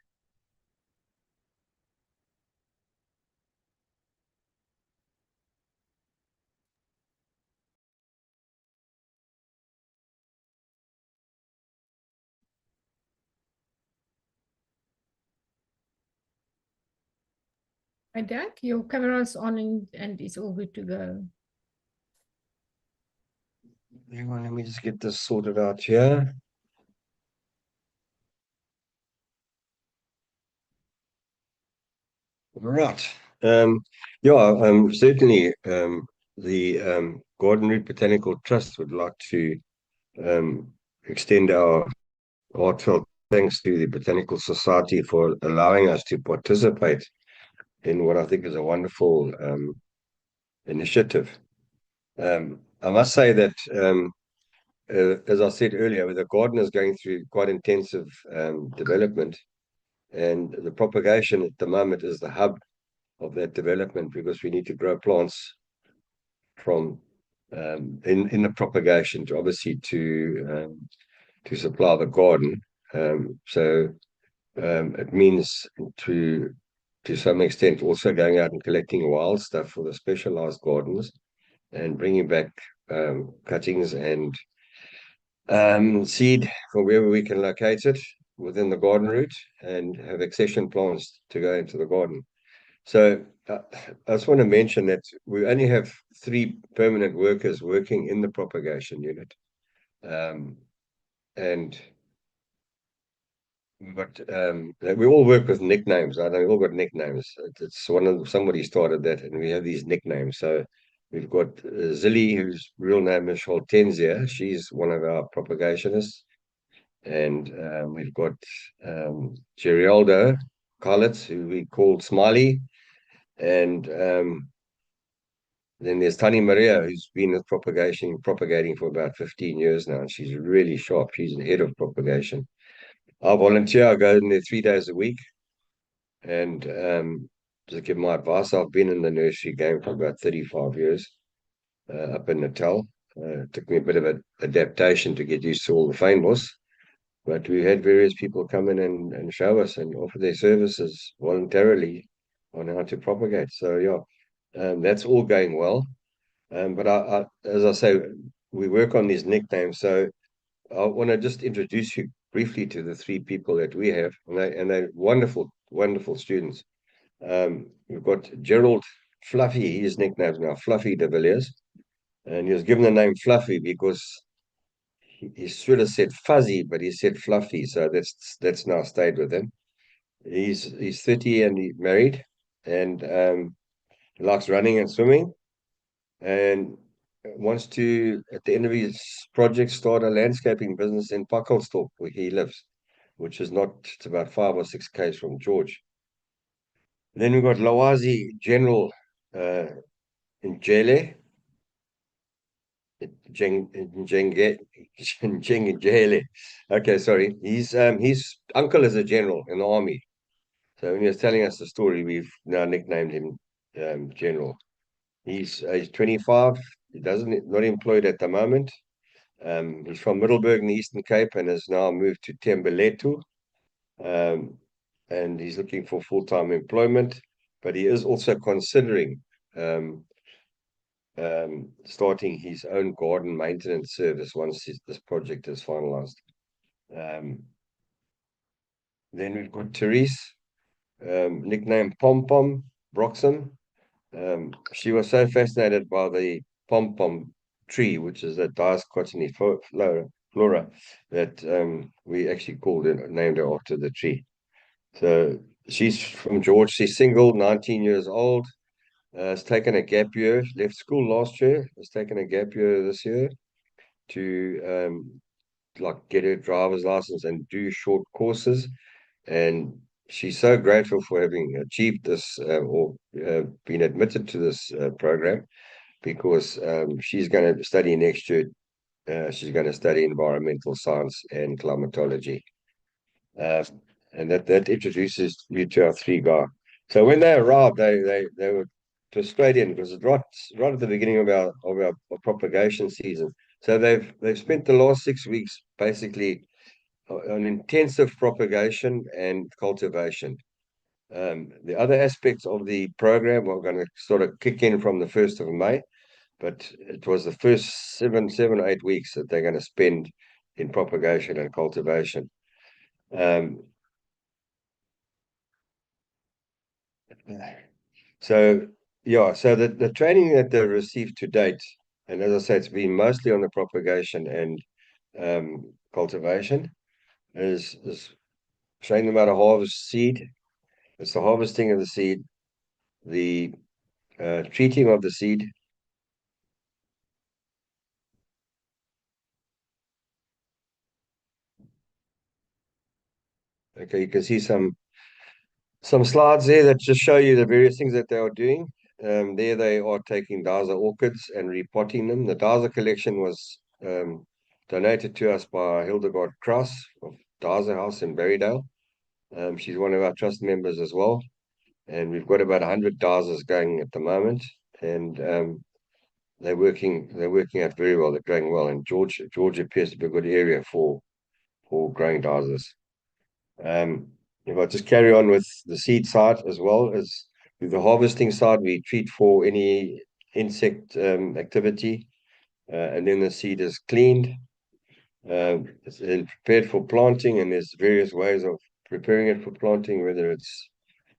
Hi, Doug, your camera's on and it's all good to go. Hang on, let me just get this sorted out here. Right. Certainly the Garden Route Botanical Trust would like to extend our heartfelt thanks to the Botanical Society for allowing us to participate in what I think is a wonderful initiative. I must say that, as I said earlier, the garden is going through quite intensive development, and the propagation at the moment is the hub of that development, because we need to grow plants from in the propagation to obviously to supply the garden. It means to some extent also going out and collecting wild stuff for the specialized gardens and bringing back cuttings and seed from wherever we can locate it within the garden route and have accession plants to go into the garden. So I just want to mention that we only have 3 permanent workers working in the propagation unit. But we all work with nicknames. I know we all got nicknames. It's somebody started that, and we have these nicknames. So we've got Zilly, whose real name is Hortensia. She's one of our propagationists. And we've got Geraldo Collitz, who we called Smiley. And Then there's Tani Maria, who's been with propagating for about 15 years now. And she's really sharp. She's the head of propagation. I volunteer. I go in there 3 days a week. And to give my advice, I've been in the nursery game for about 35 years up in Natal. It took me a bit of an adaptation to get used to all the famous. But we had various people come in and show us and offer their services voluntarily on how to propagate. So, yeah, that's all going well. But as I say, we work on these nicknames. So I want to just introduce you briefly to the three people that we have, and they're wonderful, wonderful students. We've got Gerald Fluffy. His nickname's now Fluffy de Villiers, and he was given the name Fluffy because he should have said Fuzzy, but he said Fluffy, so that's now stayed with him. He's 30 and he's married, and he likes running and swimming, and wants to, at the end of his project, start a landscaping business in Pakelstorp, where he lives, which is not, it's about 5 or 6 k's from George. Then we've got Lawazi General Njele. Njengele. Okay, sorry. His uncle is a general in the army. So when he was telling us the story, we've now nicknamed him General. He's 25. He not employed at the moment. He's from Middelburg in the Eastern Cape and has now moved to Tembeletu. And he's looking for full-time employment, but he is also considering starting his own garden maintenance service once this project is finalized. Then we've got Therese, nicknamed Pom Pom Broxham. She was so fascinated by the pom pom tree, which is a Diascotyne flora, that we actually named her after the tree. So she's from George. She's single, 19 years old. Has taken a gap year. Left school last year. Has taken a gap year this year to get her driver's license and do short courses. And she's so grateful for having achieved this or been admitted to this program, because she's going to study next year. She's going to study environmental science and climatology. And that introduces you to our three guys. So when they arrived, they were Australian, because it's right at the beginning of our propagation season. So they've spent the last 6 weeks basically on intensive propagation and cultivation. The other aspects of the program are going to sort of kick in from the 1st of May, but it was the first 7 or 8 weeks that they're going to spend in propagation and cultivation. So the training that they've received to date, and as I say, it's been mostly on the propagation and cultivation, is showing them how to harvest seed. It's the harvesting of the seed, the treating of the seed. Okay, you can see some slides there that just show you the various things that they are doing. There they are taking Daza orchids and repotting them. The Daza collection was donated to us by Hildegard Kraus of Daza House in Berrydale. She's one of our trust members as well. And we've got about 100 Dazas going at the moment. And they're working out very well. They're growing well. And George appears to be a good area for growing Dazas. If I just carry on with the seed side as well as with the harvesting side, we treat for any insect activity, and then the seed is cleaned, it's prepared for planting, and there's various ways of preparing it for planting, whether it's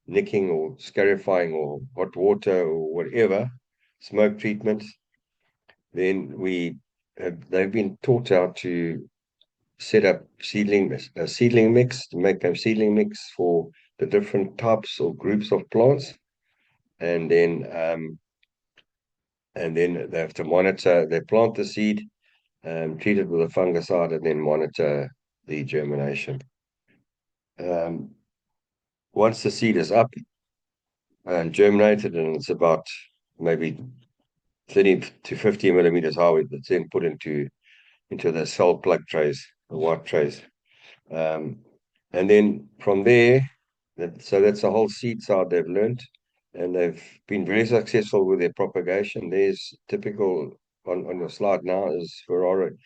nicking or scarifying or hot water or whatever, smoke treatment. Then they've been taught how to set up a seedling mix, to make a seedling mix for the different types or groups of plants, and then they have to monitor. They plant the seed, treat it with a fungicide, and then monitor the germination. Once the seed is up and germinated, and it's about maybe 30 to 50 millimeters high. That's then put into the cell plug trays, the white trays. And then from there, so that's the whole seed side they've learned, and they've been very successful with their propagation. There's typical on your slide now is Ferraria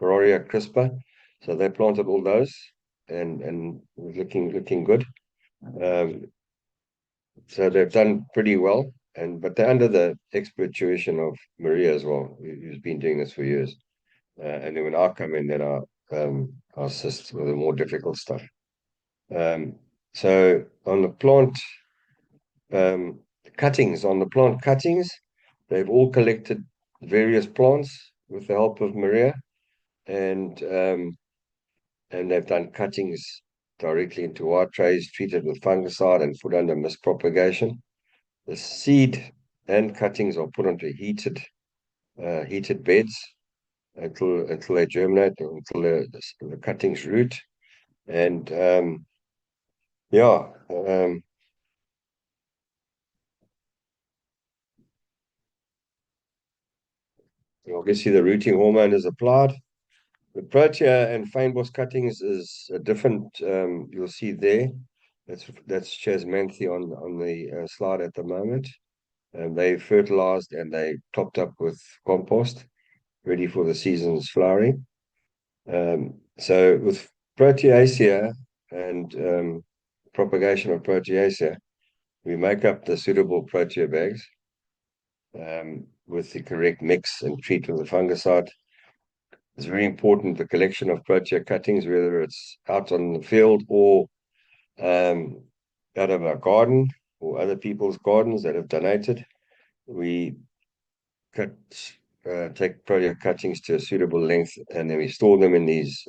crispa. So they planted all those and looking good. So they've done pretty well, but they're under the expert tuition of Maria as well, who's been doing this for years. And then when I come in, then I assist with the more difficult stuff. So on the plant cuttings, they've all collected various plants with the help of Maria, and they've done cuttings directly into white trays, treated with fungicide and put under mist propagation. The seed and cuttings are put onto heated beds until they germinate, until the cuttings root, and obviously the rooting hormone is applied. The protea and fynbos cuttings is a different. You'll see there. That's Chasmanthe on the slide at the moment. And they fertilized and they topped up with compost, ready for the season's flowering. So with Proteaceae and propagation of Proteaceae, we make up the suitable protea bags with the correct mix and treat with the fungicide. It's very important, the collection of protea cuttings, whether it's out on the field or out of our garden or other people's gardens that have donated. We take protea cuttings to a suitable length, and then we store them in these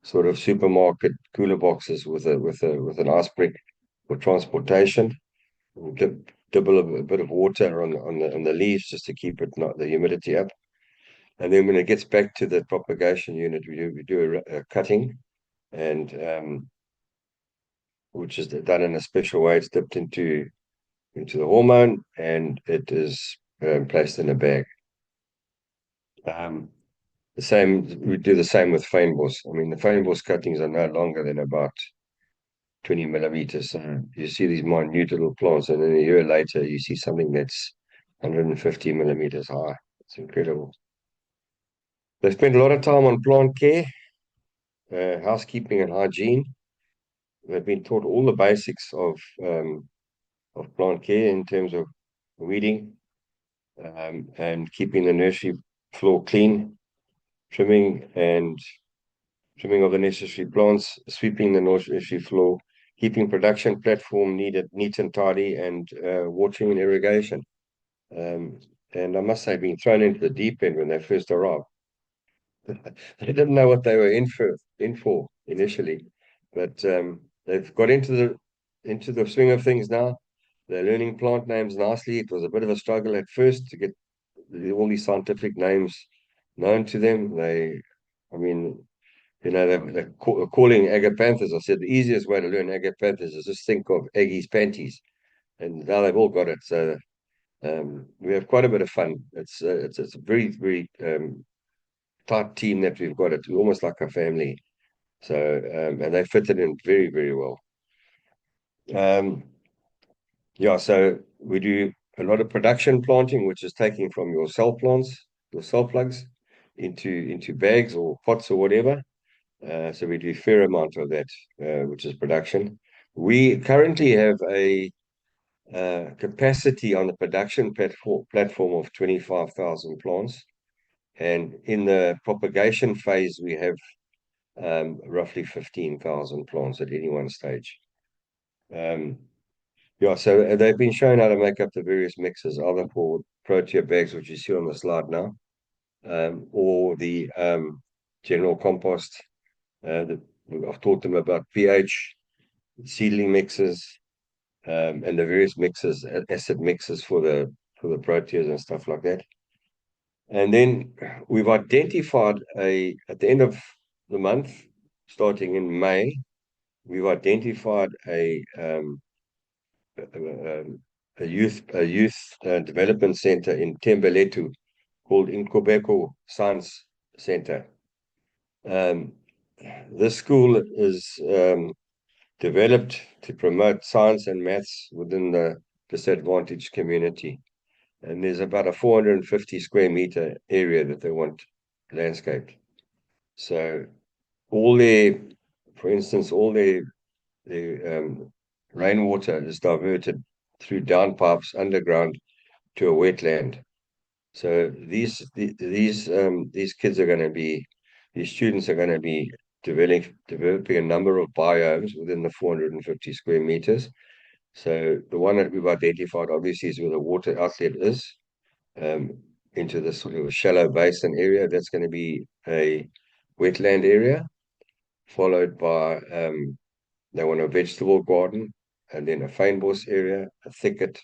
sort of supermarket cooler boxes with an ice brick for transportation. We'll dibble a bit of water on the leaves just to keep not the humidity up. And then when it gets back to the propagation unit, we do a cutting, and which is done in a special way. It's dipped into the hormone, and it is placed in a bag. We do the same with fynbos. I mean, the fynbos cuttings are no longer than about 20 millimeters. So you see these minute little plants, and then a year later, you see something that's 150 millimeters high. It's incredible. They spend a lot of time on plant care, housekeeping, and hygiene. They've been taught all the basics of plant care in terms of weeding and keeping the nursery floor clean, trimming of the necessary plants, sweeping the nursery floor, keeping production platform neat and tidy, and watering and irrigation. And I must say, being thrown into the deep end when they first arrived. They didn't know what they were in for initially, but they've got into the swing of things now. They're learning plant names nicely. It was a bit of a struggle at first to get all these scientific names known to them. They're calling agapanthus. I said the easiest way to learn agapanthus is just think of Aggie's panties, and now they've all got it. So we have quite a bit of fun. It's a very, very tight team that we've got. It's almost like a family. So and they fitted in very, very well. So we do a lot of production planting, which is taking from your cell plants, your cell plugs, into bags or pots or whatever. So we do a fair amount of that, which is production. We currently have a capacity on the production platform of 25,000 plants. And in the propagation phase, we have roughly 15,000 plants at any one stage. So they've been shown how to make up the various mixes, either for protea bags, which you see on the slide now, or the general compost. I've taught them about pH, seedling mixes, and the various mixes, acid mixes for the proteas and stuff like that. And then we've identified at the end of the month, starting in May, we've identified a youth development center in Tembeletu called Inkobeko Science Center. This school is developed to promote science and maths within the disadvantaged community. And there's about a 450 square meter area that they want landscaped. So for instance, all their rainwater is diverted through downpipes underground to a wetland. So these kids are going to be, these students are going to be developing a number of biomes within the 450 square meters. So the one that we've identified obviously is where the water outlet is, into this sort of a shallow basin area. That's going to be a wetland area, followed by they want a vegetable garden, and then a fynbos area, a thicket,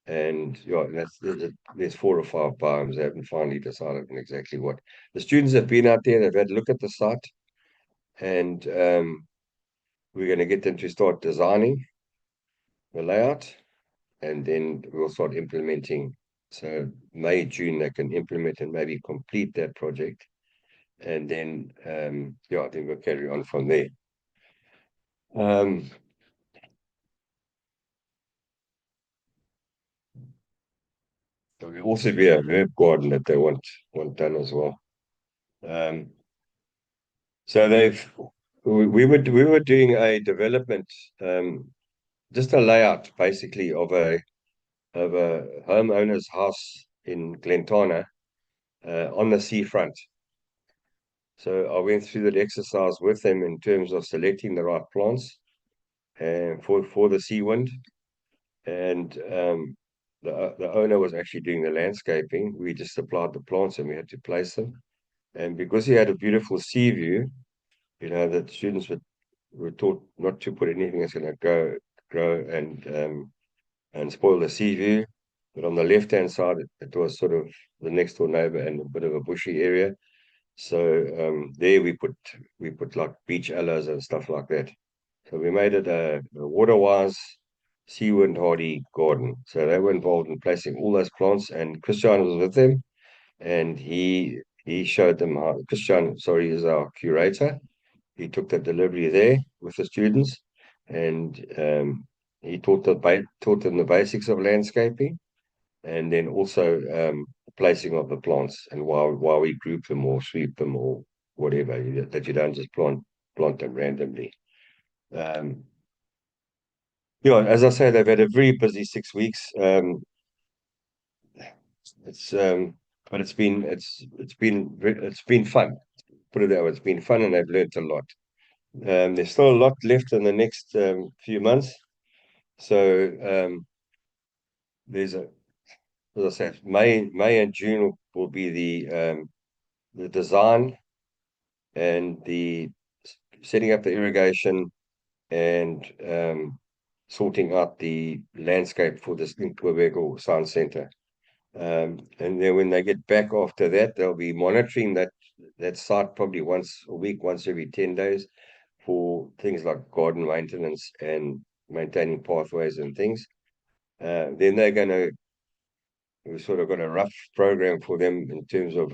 and yeah, there's 4 or 5 biomes. They haven't finally decided on exactly what. The students have been out there, they've had a look at the site, and we're going to get them to start designing the layout, and then we'll start implementing. So May, June, they can implement and maybe complete that project. And then, yeah, I think we'll carry on from there. There'll also be a herb garden that they want done as well. So we were doing a development, just a layout basically of a homeowner's house in Glentana, on the seafront. So I went through that exercise with them in terms of selecting the right plants for the sea wind, and the owner was actually doing the landscaping. We just supplied the plants and we had to place them. And because he had a beautiful sea view, the students were taught not to put anything that's going to grow and spoil the sea view. But on the left-hand side, it was sort of the next door neighbor and a bit of a bushy area. So there we put like beach aloes and stuff like that. So we made it a water-wise, sea-wind hardy garden. So they were involved in placing all those plants, and Christian was with them, and he showed them how. Christian, sorry, is our curator. He took the delivery there with the students, and he taught them the basics of landscaping, and then also placing of the plants, and why we group them or sweep them or whatever, that you don't just plant them randomly. Yeah, as I say, they've had a very busy 6 weeks. But it's been fun. Put it that way, it's been fun, and they've learned a lot. There's still a lot left in the next few months. So as I said, May and June will be the design and the setting up the irrigation and sorting out the landscape for this Inkobeko Science Center. And then when they get back after that, they'll be monitoring that site probably once a week, once every 10 days, for things like garden maintenance and maintaining pathways and things. Then we've sort of got a rough program for them in terms of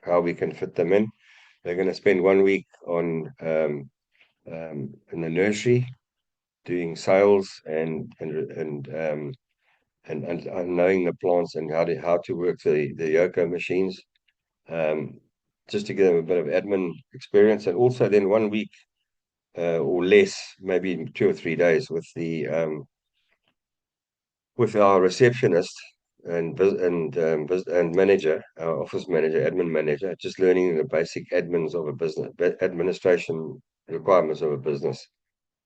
how we can fit them in. They're going to spend 1 week in the nursery doing sales and knowing the plants and how to work the Yoko machines, just to give them a bit of admin experience. And also then 1 week or less, maybe 2 or 3 days with our receptionist and manager, our office manager, admin manager, just learning the basic admins of a business, administration requirements of a business.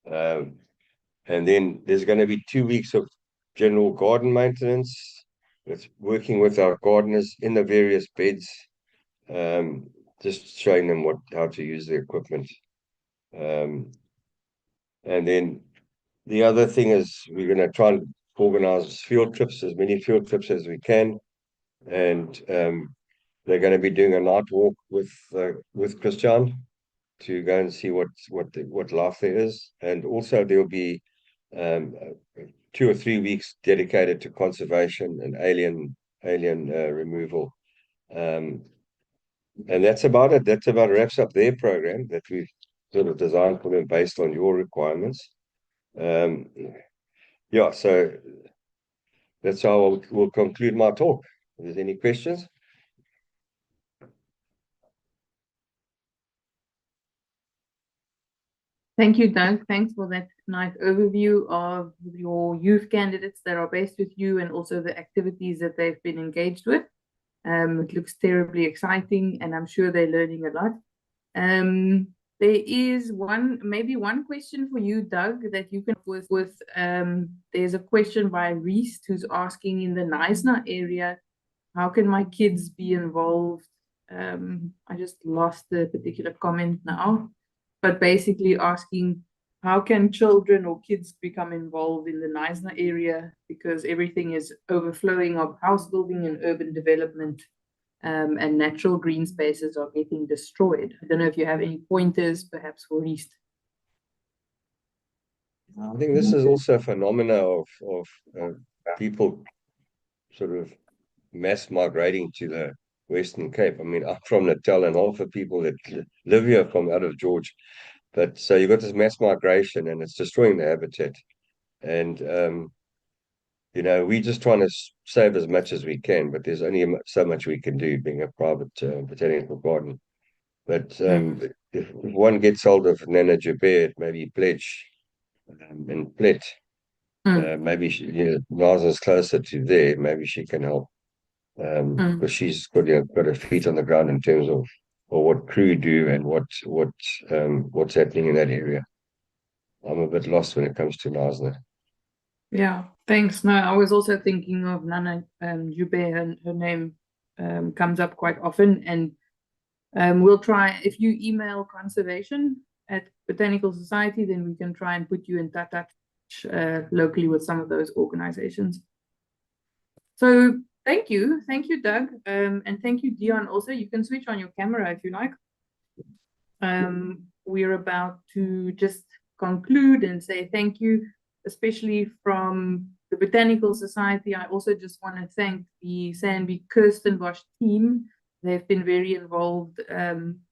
And then there's going to be 2 weeks of general garden maintenance. It's working with our gardeners in the various beds, just showing them how to use the equipment. And then the other thing is we're going to try and organize field trips, as many field trips as we can. And they're going to be doing a night walk with Christian to go and see what life there is. And also there'll be 2 or 3 weeks dedicated to conservation and alien removal. And that's about it. That's about wraps up their program that we've sort of designed for them based on your requirements. Yeah, so that's how we'll conclude my talk. If there's any questions? Thank you, Doug. Thanks for that nice overview of your youth candidates that are based with you and also the activities that they've been engaged with. It looks terribly exciting, and I'm sure they're learning a lot. There is maybe one question for you, Doug, that you can with. There's a question by Reese who's asking, in the Knysna area, how can my kids be involved? I just lost the particular comment now, but basically asking, how can children or kids become involved in the Knysna area, because everything is overflowing of house building and urban development, and natural green spaces are getting destroyed. I don't know if you have any pointers, perhaps, for East. I think this is also a phenomena of people sort of mass migrating to the Western Cape. I mean, I'm from Natal, and half the people that live here from out of George. But so you've got this mass migration, and it's destroying the habitat. And you know, we're just trying to save as much as we can, but there's only so much we can do being a private botanical garden. But if one gets hold of Nana Jabir, maybe pledge and Plet, maybe Naza's closer to there, maybe she can help, because she's got her feet on the ground in terms of what crew do and what's happening in that area. I'm a bit lost when it comes to Nazna. Yeah, thanks. No, I was also thinking of Nana Jubei. Her name comes up quite often, and we'll try, if you email conservation at Botanical Society, then we can try and put you in touch locally with some of those organizations. So thank you, Doug, and thank you, Dion. Also, you can switch on your camera if you like. We're about to just conclude and say thank you, especially from the Botanical Society. I also just want to thank the Sandby Kirstenbosch team. They've been very involved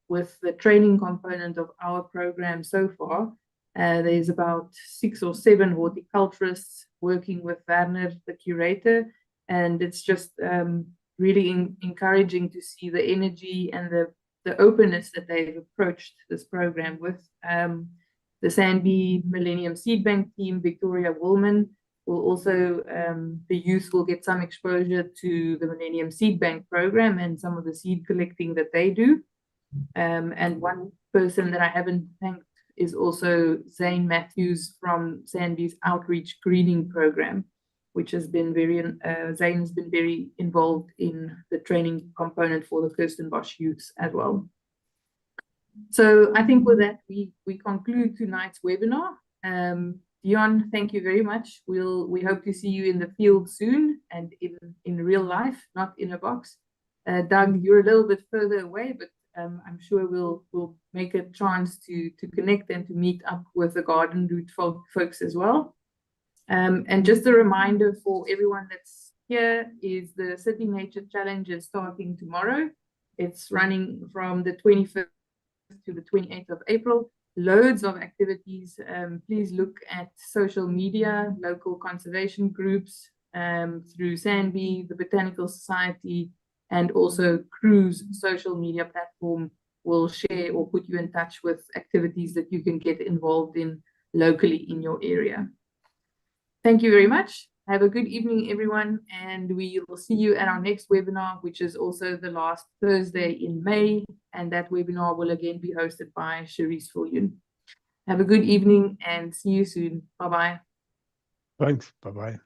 with the training component of our program so far. There's about 6 or 7 horticulturists working with Werner, the curator, and it's just really encouraging to see the energy and the openness that they've approached this program with. The Sandby Millennium Seed Bank team, Victoria Woolman, will also, the youth will get some exposure to the Millennium Seed Bank program and some of the seed collecting that they do. And one person that I haven't thanked is also Zane Matthews from Sandby's Outreach Greening program, which has been Zane has been very involved in the training component for the Kirstenbosch youths as well. So I think with that, we conclude tonight's webinar. Dion, thank you very much. We hope to see you in the field soon and in real life, not in a box. Doug, you're a little bit further away, but I'm sure we'll make a chance to connect and to meet up with the Garden Route folks as well. And just a reminder for everyone that's here is the City Nature Challenge is starting tomorrow. It's running from the 25th to the 28th of April. Loads of activities. Please look at social media, local conservation groups, through Sandby, the Botanical Society, and also Crew's social media platform will share or put you in touch with activities that you can get involved in locally in your area. Thank you very much. Have a good evening, everyone, and we will see you at our next webinar, which is also the last Thursday in May, and that webinar will again be hosted by Cherise Fullion. Have a good evening and see you soon. Bye-bye. Thanks. Bye-bye.